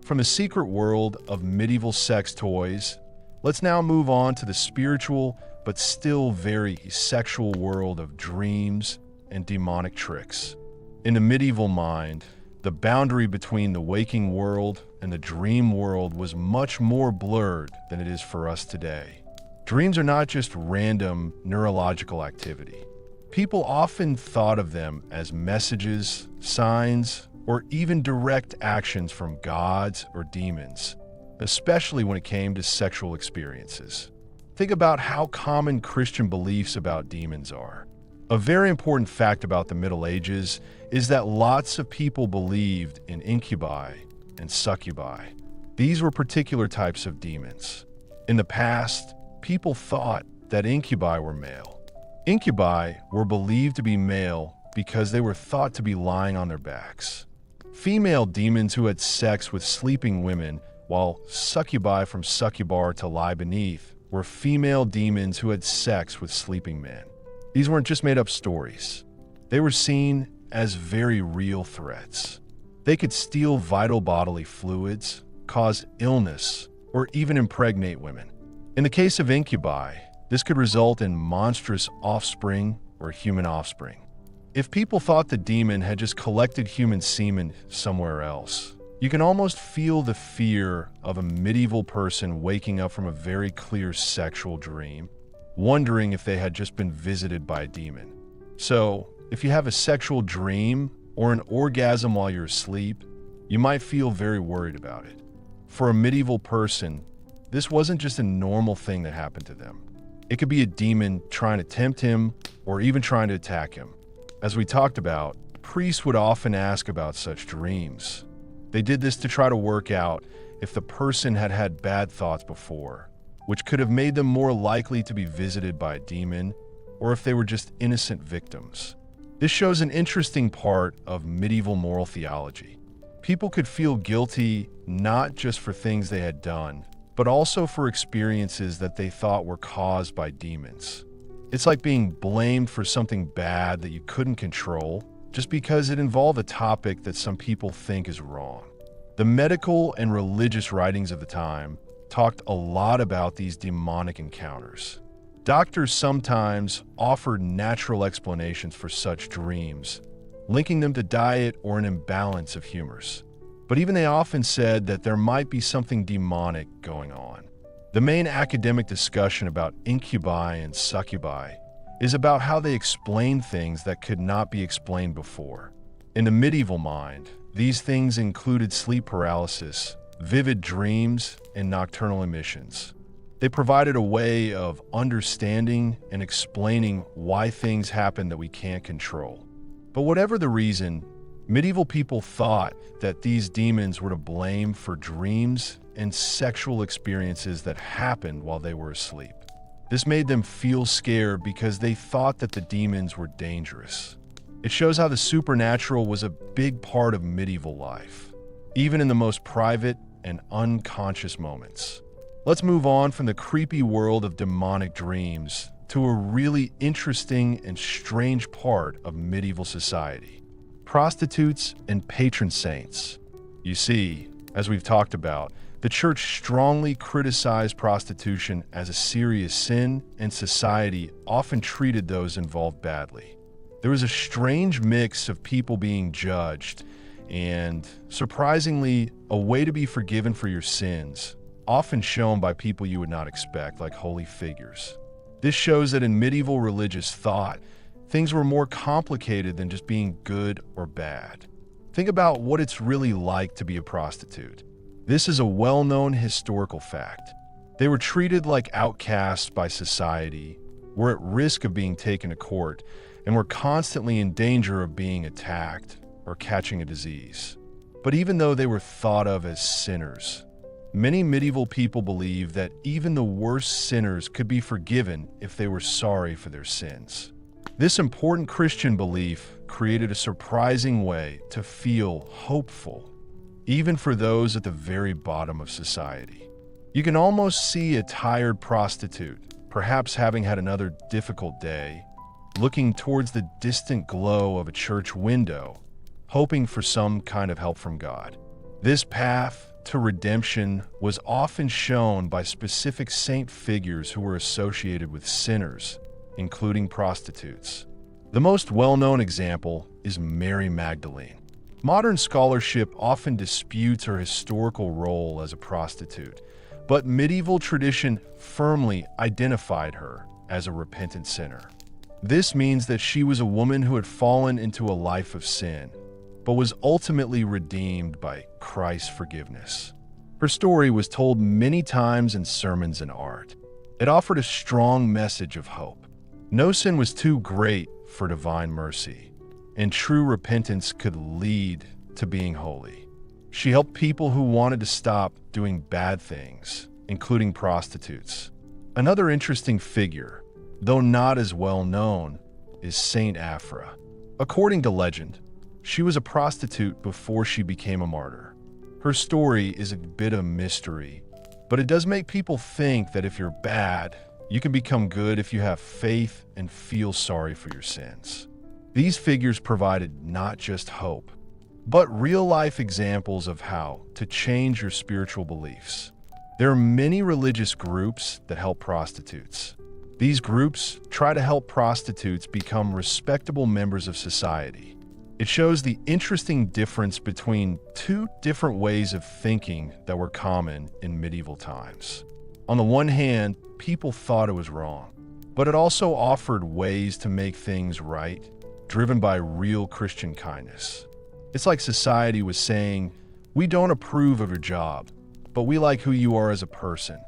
From the secret world of medieval sex toys, let's now move on to the spiritual but still very sexual world of dreams and demonic tricks. In the medieval mind, the boundary between the waking world and the dream world was much more blurred than it is for us today. Dreams are not just random neurological activity. People often thought of them as messages, signs, or even direct actions from gods or demons, especially when it came to sexual experiences. Think about how common Christian beliefs about demons are. A very important fact about the Middle Ages is that lots of people believed in incubi and succubi. These were particular types of demons. In the past, people thought that incubi were male. Incubi were believed to be male because they were thought to be lying on their backs. Female demons who had sex with sleeping women, while succubi from succubar to lie beneath were female demons who had sex with sleeping men. These weren't just made-up stories. They were seen as very real threats. They could steal vital bodily fluids, cause illness, or even impregnate women. In the case of incubi, this could result in monstrous offspring or human offspring. If people thought the demon had just collected human semen somewhere else, you can almost feel the fear of a medieval person waking up from a very clear sexual dream, wondering if they had just been visited by a demon. So, if you have a sexual dream or an orgasm while you're asleep, you might feel very worried about it. For a medieval person, this wasn't just a normal thing that happened to them. It could be a demon trying to tempt him or even trying to attack him. As we talked about, priests would often ask about such dreams. They did this to try to work out if the person had had bad thoughts before, which could have made them more likely to be visited by a demon, or if they were just innocent victims. This shows an interesting part of medieval moral theology. People could feel guilty not just for things they had done, but also for experiences that they thought were caused by demons. It's like being blamed for something bad that you couldn't control just because it involved a topic that some people think is wrong. The medical and religious writings of the time talked a lot about these demonic encounters. Doctors sometimes offered natural explanations for such dreams, linking them to diet or an imbalance of humors. But even they often said that there might be something demonic going on. The main academic discussion about incubi and succubi is about how they explain things that could not be explained before. In the medieval mind, these things included sleep paralysis, vivid dreams, and nocturnal emissions. They provided a way of understanding and explaining why things happen that we can't control. But whatever the reason, medieval people thought that these demons were to blame for dreams and sexual experiences that happened while they were asleep. This made them feel scared because they thought that the demons were dangerous. It shows how the supernatural was a big part of medieval life, even in the most private and unconscious moments. Let's move on from the creepy world of demonic dreams to a really interesting and strange part of medieval society: prostitutes and patron saints. You see, as we've talked about, the church strongly criticized prostitution as a serious sin, and society often treated those involved badly. There was a strange mix of people being judged and, surprisingly, a way to be forgiven for your sins, often shown by people you would not expect, like holy figures. This shows that in medieval religious thought, things were more complicated than just being good or bad. Think about what it's really like to be a prostitute. This is a well-known historical fact. They were treated like outcasts by society, were at risk of being taken to court, and were constantly in danger of being attacked or catching a disease. But even though they were thought of as sinners, Many medieval people believed that even the worst sinners could be forgiven if they were sorry for their sins. This important Christian belief created a surprising way to feel hopeful, even for those at the very bottom of society. You can almost see a tired prostitute, perhaps having had another difficult day, looking towards the distant glow of a church window, hoping for some kind of help from God. This path to redemption was often shown by specific saint figures who were associated with sinners, including prostitutes. The most well-known example is Mary Magdalene. Modern scholarship often disputes her historical role as a prostitute, but medieval tradition firmly identified her as a repentant sinner. This means that she was a woman who had fallen into a life of sin, but was ultimately redeemed by Christ's forgiveness. Her story was told many times in sermons and art. It offered a strong message of hope. No sin was too great for divine mercy, and true repentance could lead to being holy. She helped people who wanted to stop doing bad things, including prostitutes. Another interesting figure, though not as well known, is Saint Afra. According to legend, she was a prostitute before she became a martyr. Her story is a bit of a mystery, but it does make people think that if you're bad, you can become good if you have faith and feel sorry for your sins. These figures provided not just hope, but real-life examples of how to change your spiritual beliefs. There are many religious groups that help prostitutes. These groups try to help prostitutes become respectable members of society. It shows the interesting difference between two different ways of thinking that were common in medieval times. On the one hand, people thought it was wrong, but it also offered ways to make things right, driven by real Christian kindness. It's like society was saying, "We don't approve of your job, but we like who you are as a person."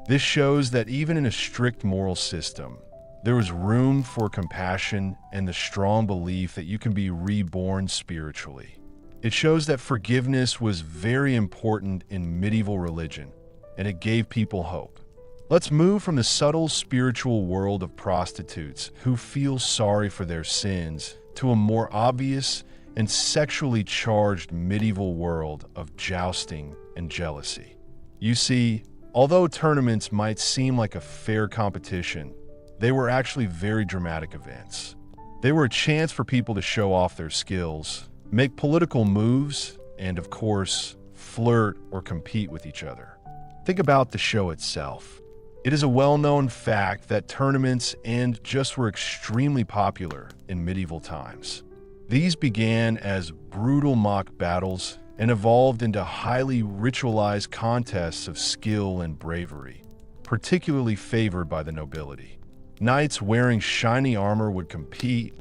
This shows that even in a strict moral system, there was room for compassion and the strong belief that you can be reborn spiritually. It shows that forgiveness was very important in medieval religion, and it gave people hope. Let's move from the subtle spiritual world of prostitutes who feel sorry for their sins to a more obvious and sexually charged medieval world of jousting and jealousy. You see, although tournaments might seem like a fair competition, they were actually very dramatic events. They were a chance for people to show off their skills, make political moves, and of course, flirt or compete with each other. Think about the show itself. It is a well-known fact that tournaments and just were extremely popular in medieval times. These began as brutal mock battles and evolved into highly ritualized contests of skill and bravery, particularly favored by the nobility. Knights wearing shiny armor would compete,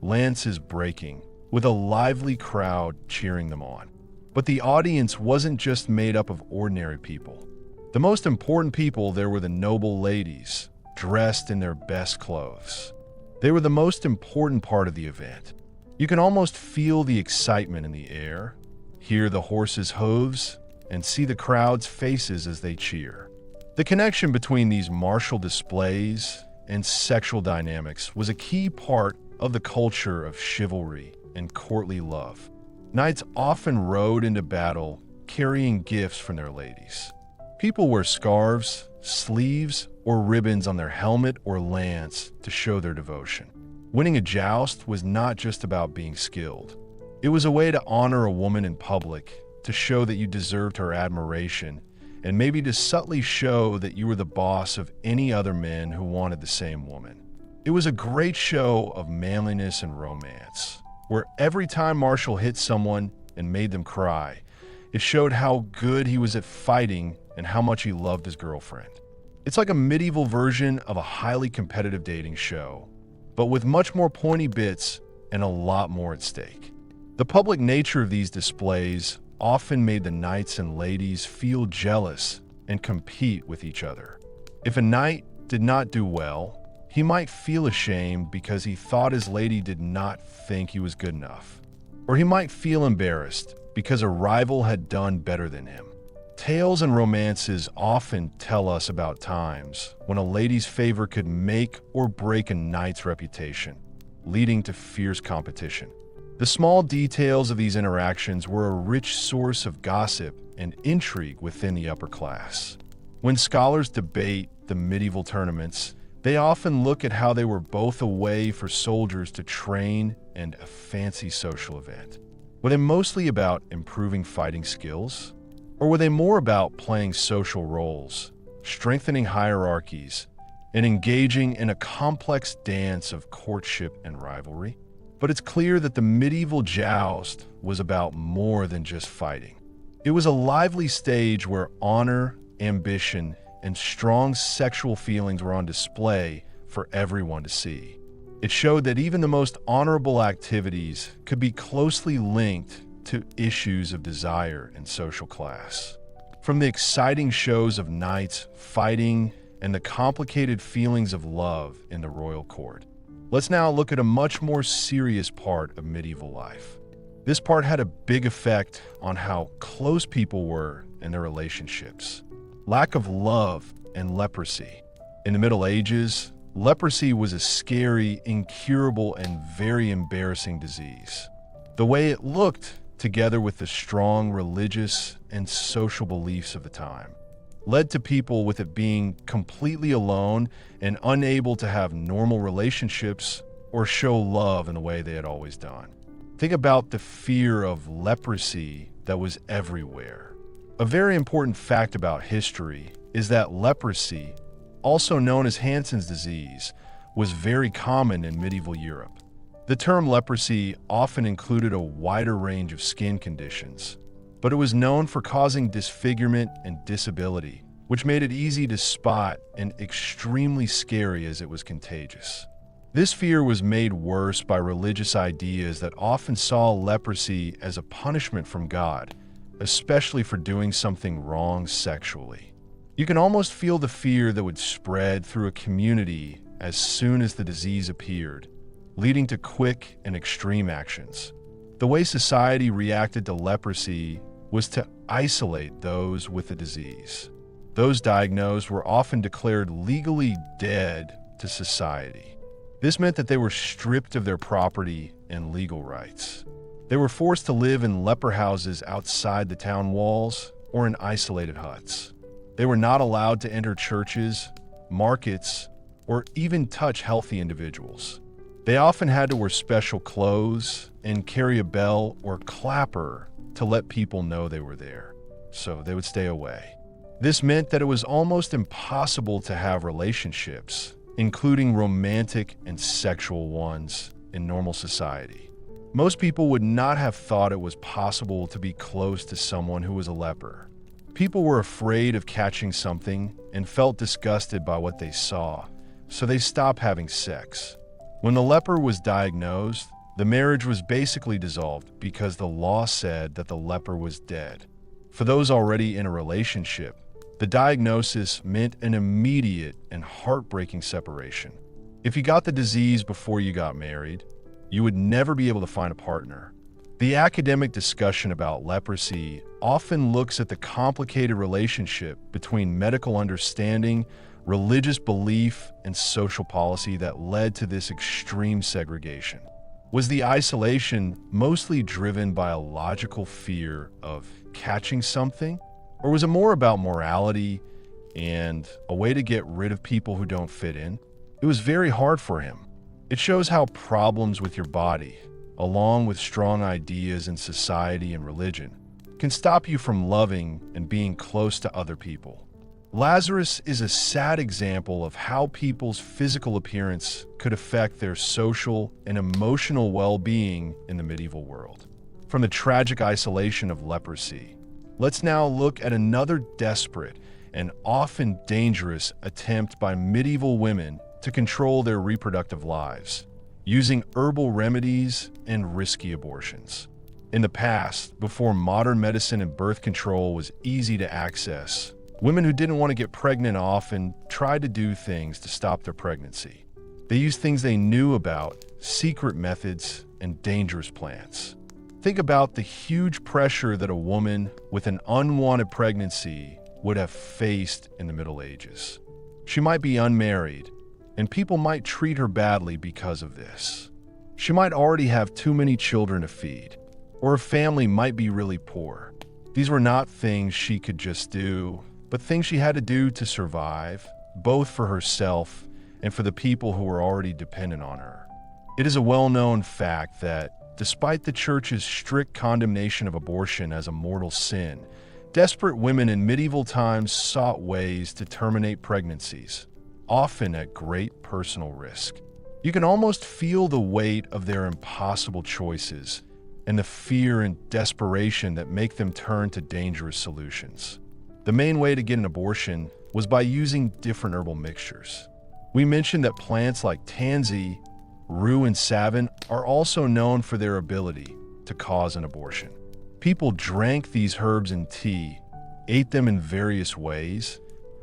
lances breaking, with a lively crowd cheering them on. But the audience wasn't just made up of ordinary people. The most important people there were the noble ladies, dressed in their best clothes. They were the most important part of the event. You can almost feel the excitement in the air, hear the horses' hooves, and see the crowd's faces as they cheer. The connection between these martial displays and sexual dynamics was a key part of the culture of chivalry and courtly love. Knights often rode into battle carrying gifts from their ladies. People wear scarves, sleeves, or ribbons on their helmet or lance to show their devotion. Winning a joust was not just about being skilled. It was a way to honor a woman in public, to show that you deserved her admiration, and maybe to subtly show that you were the boss of any other men who wanted the same woman. It was a great show of manliness and romance, where every time Marshall hit someone and made them cry, it showed how good he was at fighting and how much he loved his girlfriend. It's like a medieval version of a highly competitive dating show, but with much more pointy bits and a lot more at stake. The public nature of these displays often made the knights and ladies feel jealous and compete with each other. If a knight did not do well, he might feel ashamed because he thought his lady did not think he was good enough. Or he might feel embarrassed because a rival had done better than him. Tales and romances often tell us about times when a lady's favor could make or break a knight's reputation, leading to fierce competition. The small details of these interactions were a rich source of gossip and intrigue within the upper class. When scholars debate the medieval tournaments, they often look at how they were both a way for soldiers to train and a fancy social event. Were they mostly about improving fighting skills? Or were they more about playing social roles, strengthening hierarchies, and engaging in a complex dance of courtship and rivalry? But it's clear that the medieval joust was about more than just fighting. It was a lively stage where honor, ambition, and strong sexual feelings were on display for everyone to see. It showed that even the most honorable activities could be closely linked to issues of desire and social class. From the exciting shows of knights fighting and the complicated feelings of love in the royal court, let's now look at a much more serious part of medieval life. This part had a big effect on how close people were in their relationships. Lack of love and leprosy. In the Middle Ages, leprosy was a scary, incurable, and very embarrassing disease. The way it looked, together with the strong religious and social beliefs of the time, led to people with it being completely alone and unable to have normal relationships or show love in the way they had always done. Think about the fear of leprosy that was everywhere. A very important fact about history is that leprosy, also known as Hansen's disease, was very common in medieval Europe. The term leprosy often included a wider range of skin conditions, but it was known for causing disfigurement and disability, which made it easy to spot and extremely scary as it was contagious. This fear was made worse by religious ideas that often saw leprosy as a punishment from God, especially for doing something wrong sexually. You can almost feel the fear that would spread through a community as soon as the disease appeared, leading to quick and extreme actions. The way society reacted to leprosy was to isolate those with the disease. Those diagnosed were often declared legally dead to society. This meant that they were stripped of their property and legal rights. They were forced to live in leper houses outside the town walls or in isolated huts. They were not allowed to enter churches, markets, or even touch healthy individuals. They often had to wear special clothes and carry a bell or clapper to let people know they were there, so they would stay away. This meant that it was almost impossible to have relationships, including romantic and sexual ones, in normal society. Most people would not have thought it was possible to be close to someone who was a leper. People were afraid of catching something and felt disgusted by what they saw, so they stopped having sex. When the leper was diagnosed, the marriage was basically dissolved because the law said that the leper was dead. For those already in a relationship, the diagnosis meant an immediate and heartbreaking separation. If you got the disease before you got married, you would never be able to find a partner. The academic discussion about leprosy often looks at the complicated relationship between medical understanding, religious belief, and social policy that led to this extreme segregation. Was the isolation mostly driven by a logical fear of catching something? Or was it more about morality and a way to get rid of people who don't fit in? It was very hard for him. It shows how problems with your body, along with strong ideas in society and religion, can stop you from loving and being close to other people. Lazarus is a sad example of how people's physical appearance could affect their social and emotional well-being in the medieval world. From the tragic isolation of leprosy, let's now look at another desperate and often dangerous attempt by medieval women to control their reproductive lives, using herbal remedies and risky abortions. In the past, before modern medicine and birth control was easy to access, women who didn't want to get pregnant often tried to do things to stop their pregnancy. They used things they knew about, secret methods, and dangerous plants. Think about the huge pressure that a woman with an unwanted pregnancy would have faced in the Middle Ages. She might be unmarried, and people might treat her badly because of this. She might already have too many children to feed, or her family might be really poor. These were not things she could just do, but things she had to do to survive, both for herself and for the people who were already dependent on her. It is a well-known fact that, despite the church's strict condemnation of abortion as a mortal sin, desperate women in medieval times sought ways to terminate pregnancies, often at great personal risk. You can almost feel the weight of their impossible choices and the fear and desperation that make them turn to dangerous solutions. The main way to get an abortion was by using different herbal mixtures. We mentioned that plants like tansy, rue, and savin are also known for their ability to cause an abortion. People drank these herbs in tea, ate them in various ways,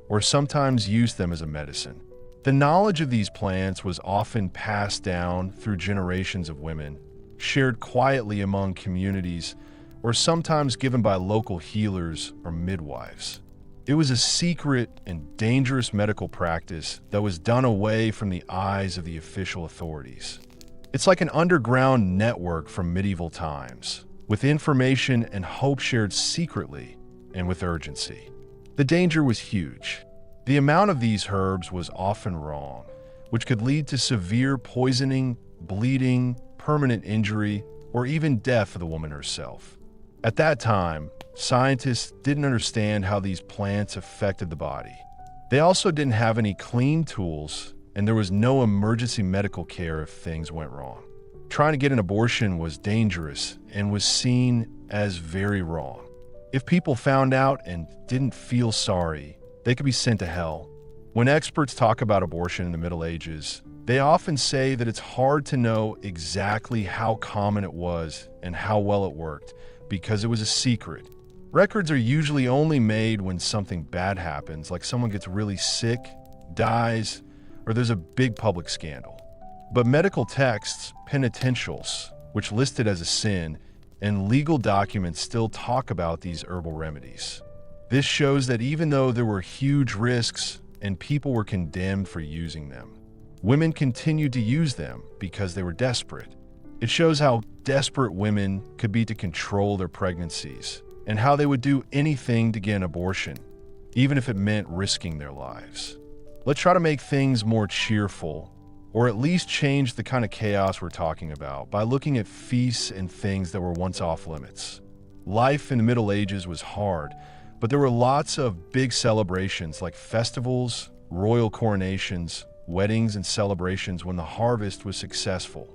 or sometimes used them as a medicine. The knowledge of these plants was often passed down through generations of women, shared quietly among communities, or sometimes given by local healers or midwives. It was a secret and dangerous medical practice that was done away from the eyes of the official authorities. It's like an underground network from medieval times, with information and hope shared secretly and with urgency. The danger was huge. The amount of these herbs was often wrong, which could lead to severe poisoning, bleeding, permanent injury, or even death of the woman herself. At that time, scientists didn't understand how these plants affected the body. They also didn't have any clean tools, and there was no emergency medical care if things went wrong. Trying to get an abortion was dangerous and was seen as very wrong. If people found out and didn't feel sorry, they could be sent to hell. When experts talk about abortion in the Middle Ages, they often say that it's hard to know exactly how common it was and how well it worked, because it was a secret. Records are usually only made when something bad happens, like someone gets really sick, dies, or there's a big public scandal. But medical texts, penitentials, which listed as a sin, and legal documents still talk about these herbal remedies. This shows that even though there were huge risks and people were condemned for using them, women continued to use them because they were desperate. It shows how desperate women could be to control their pregnancies and how they would do anything to get an abortion, even if it meant risking their lives. Let's try to make things more cheerful, or at least change the kind of chaos we're talking about by looking at feasts and things that were once off limits. Life in the Middle Ages was hard, but there were lots of big celebrations like festivals, royal coronations, weddings, and celebrations when the harvest was successful.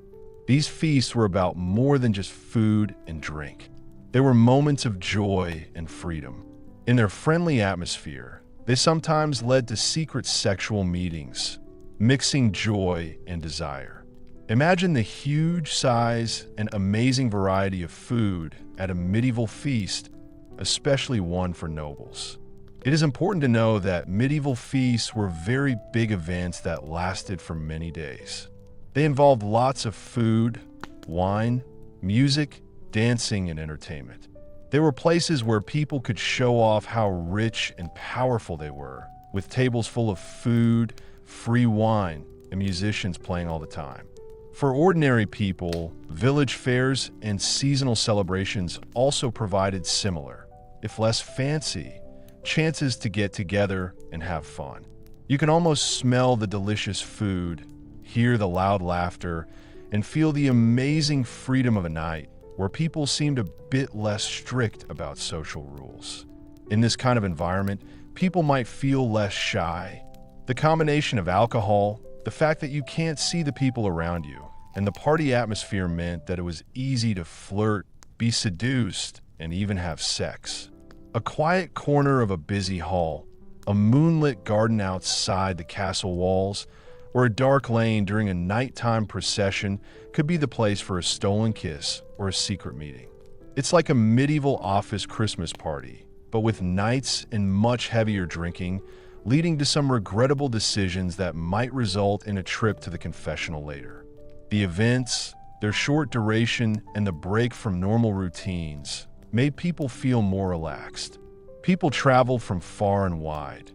These feasts were about more than just food and drink. They were moments of joy and freedom. In their friendly atmosphere, they sometimes led to secret sexual meetings, mixing joy and desire. Imagine the huge size and amazing variety of food at a medieval feast, especially one for nobles. It is important to know that medieval feasts were very big events that lasted for many days. They involved lots of food, wine, music, dancing, and entertainment. They were places where people could show off how rich and powerful they were, with tables full of food, free wine, and musicians playing all the time. For ordinary people, village fairs and seasonal celebrations also provided similar, if less fancy, chances to get together and have fun. You can almost smell the delicious food, hear the loud laughter, and feel the amazing freedom of a night where people seemed a bit less strict about social rules. In this kind of environment, people might feel less shy. The combination of alcohol, the fact that you can't see the people around you, and the party atmosphere meant that it was easy to flirt, be seduced, and even have sex. A quiet corner of a busy hall, a moonlit garden outside the castle walls, or a dark lane during a nighttime procession could be the place for a stolen kiss or a secret meeting. It's like a medieval office Christmas party, but with nights and much heavier drinking, leading to some regrettable decisions that might result in a trip to the confessional later. The events, Their short duration and the break from normal routines made people feel more relaxed. People traveled from far and wide,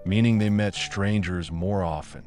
meaning they met strangers more often.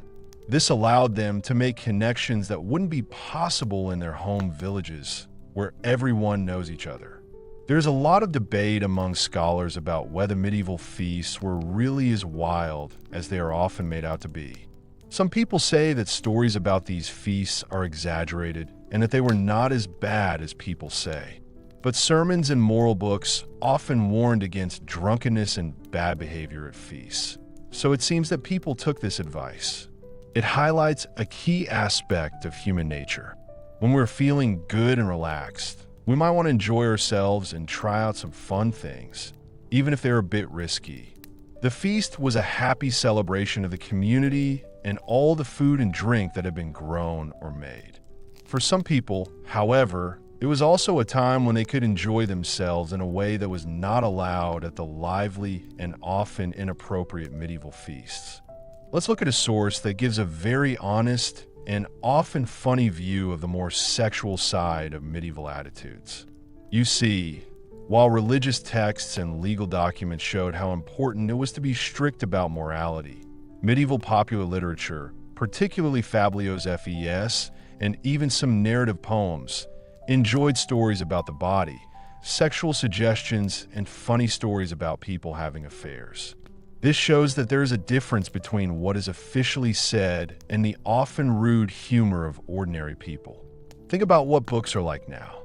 This allowed them to make connections that wouldn't be possible in their home villages, where everyone knows each other. There's a lot of debate among scholars about whether medieval feasts were really as wild as they are often made out to be. Some people say that stories about these feasts are exaggerated and that they were not as bad as people say. But sermons and moral books often warned against drunkenness and bad behavior at feasts. So it seems that people took this advice. It highlights a key aspect of human nature. When we're feeling good and relaxed, we might want to enjoy ourselves and try out some fun things, even if they're a bit risky. The feast was a happy celebration of the community and all the food and drink that had been grown or made. For some people, however, it was also a time when they could enjoy themselves in a way that was not allowed at the lively and often inappropriate medieval feasts. Let's look at a source that gives a very honest and often funny view of the more sexual side of medieval attitudes. You see, while religious texts and legal documents showed how important it was to be strict about morality, medieval popular literature, particularly Fabio's FES, and even some narrative poems, enjoyed stories about the body, sexual suggestions, and funny stories about people having affairs. This shows that there is a difference between what is officially said and the often rude humor of ordinary people. Think about what books are like now.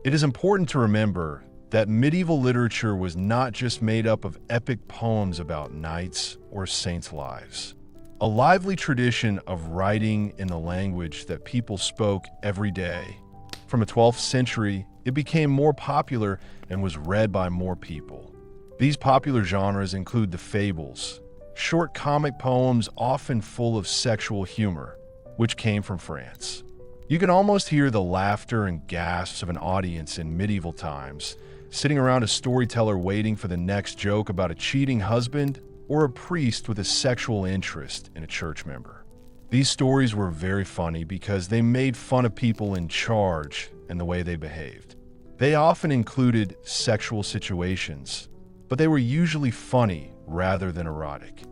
It is important to remember that medieval literature was not just made up of epic poems about knights or saints' lives. A lively tradition of writing in the language that people spoke every day. From the 12th century, it became more popular and was read by more people. These popular genres include the fables, short comic poems often full of sexual humor, which came from France. You can almost hear the laughter and gasps of an audience in medieval times, sitting around a storyteller waiting for the next joke about a cheating husband or a priest with a sexual interest in a church member. These stories were very funny because they made fun of people in charge and the way they behaved. They often included sexual situations, but they were usually funny rather than erotic.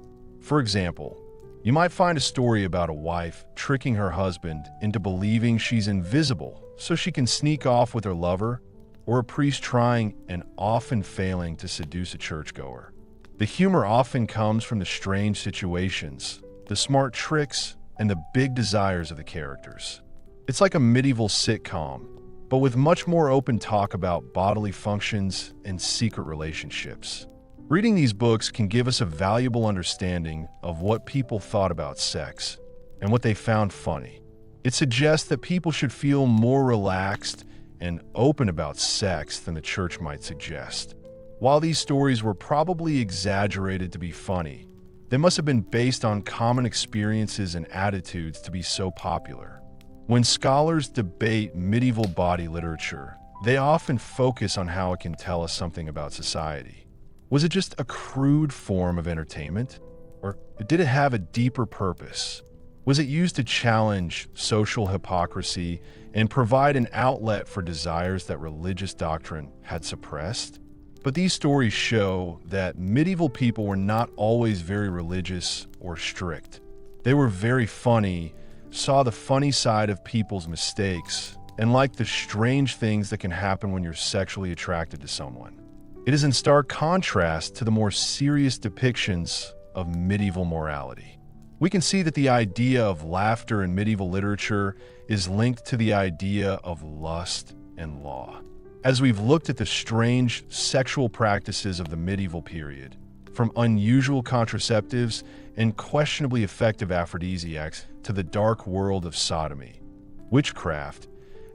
For example, you might find a story about a wife tricking her husband into believing she's invisible so she can sneak off with her lover, or a priest trying and often failing to seduce a churchgoer. The humor often comes from the strange situations, the smart tricks, and the big desires of the characters. It's like a medieval sitcom, but with much more open talk about bodily functions and secret relationships. Reading these books can give us a valuable understanding of what people thought about sex and what they found funny. It suggests that people should feel more relaxed and open about sex than the church might suggest. While these stories were probably exaggerated to be funny, they must have been based on common experiences and attitudes to be so popular. When scholars debate medieval body literature, they often focus on how it can tell us something about society. Was it just a crude form of entertainment? Or did it have a deeper purpose? Was it used to challenge social hypocrisy and provide an outlet for desires that religious doctrine had suppressed? But these stories show that medieval people were not always very religious or strict. They were very funny, saw the funny side of people's mistakes, and liked the strange things that can happen when you're sexually attracted to someone. It is in stark contrast to the more serious depictions of medieval morality. We can see that the idea of laughter in medieval literature is linked to the idea of lust and law. As we've looked at the strange sexual practices of the medieval period, from unusual contraceptives and questionably effective aphrodisiacs to the dark world of sodomy, witchcraft,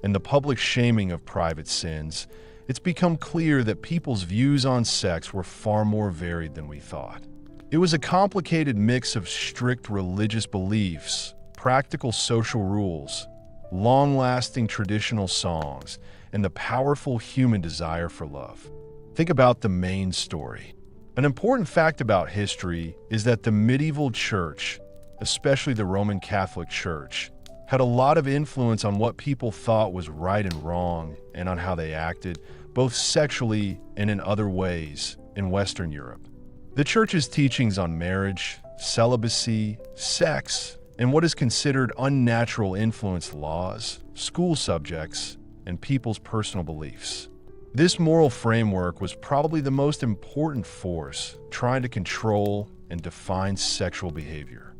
and the public shaming of private sins, it's become clear that people's views on sex were far more varied than we thought. It was a complicated mix of strict religious beliefs, practical social rules, long-lasting traditional songs, and the powerful human desire for love. Think about the main story. An important fact about history is that the medieval church, especially the Roman Catholic Church, had a lot of influence on what people thought was right and wrong and on how they acted, both sexually and in other ways, in Western Europe. The Church's teachings on marriage, celibacy, sex, and what is considered unnatural influenced laws, school subjects, and people's personal beliefs. This moral framework was probably the most important force trying to control and define sexual behavior.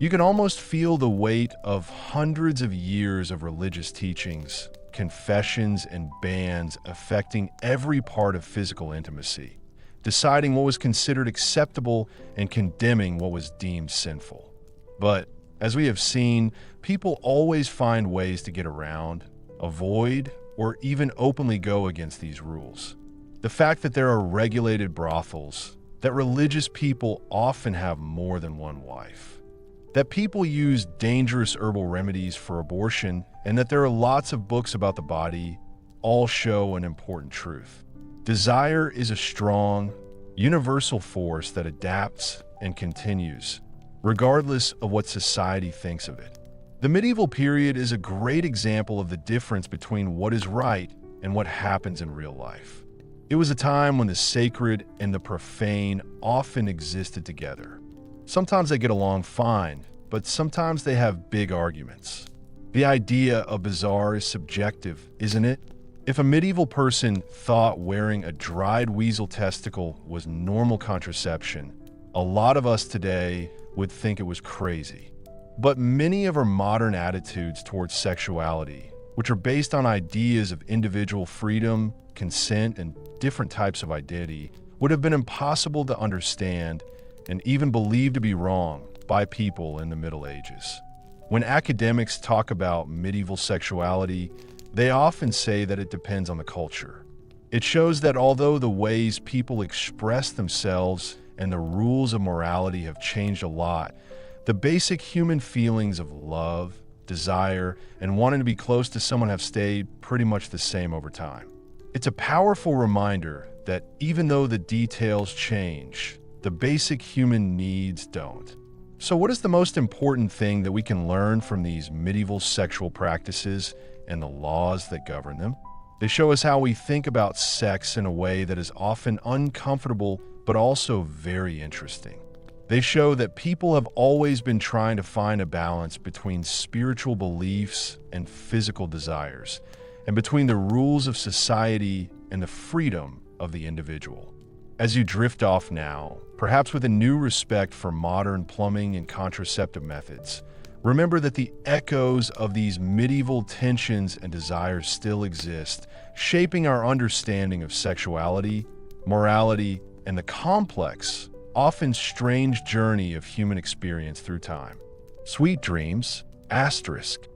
You can almost feel the weight of hundreds of years of religious teachings, confessions, and bans affecting every part of physical intimacy, deciding what was considered acceptable and condemning what was deemed sinful. But, as we have seen, people always find ways to get around, avoid, or even openly go against these rules. The fact that there are regulated brothels, that religious people often have more than one wife, that people use dangerous herbal remedies for abortion, and that there are lots of books about the body, all show an important truth. Desire is a strong, universal force that adapts and continues, regardless of what society thinks of it. The medieval period is a great example of the difference between what is right and what happens in real life. It was a time when the sacred and the profane often existed together. Sometimes they get along fine, but sometimes they have big arguments. The idea of bizarre is subjective, isn't it? If a medieval person thought wearing a dried weasel testicle was normal contraception, a lot of us today would think it was crazy. But many of our modern attitudes towards sexuality, which are based on ideas of individual freedom, consent, and different types of identity, would have been impossible to understand and even believed to be wrong by people in the Middle Ages. When academics talk about medieval sexuality, they often say that it depends on the culture. It shows that although the ways people express themselves and the rules of morality have changed a lot, the basic human feelings of love, desire, and wanting to be close to someone have stayed pretty much the same over time. It's a powerful reminder that even though the details change, the basic human needs don't. So what is the most important thing that we can learn from these medieval sexual practices and the laws that govern them? They show us how we think about sex in a way that is often uncomfortable but also very interesting. They show that people have always been trying to find a balance between spiritual beliefs and physical desires, and between the rules of society and the freedom of the individual. As you drift off now, perhaps with a new respect for modern plumbing and contraceptive methods, remember that the echoes of these medieval tensions and desires still exist, shaping our understanding of sexuality, morality, and the complex, often strange journey of human experience through time. Sweet dreams, asterisk.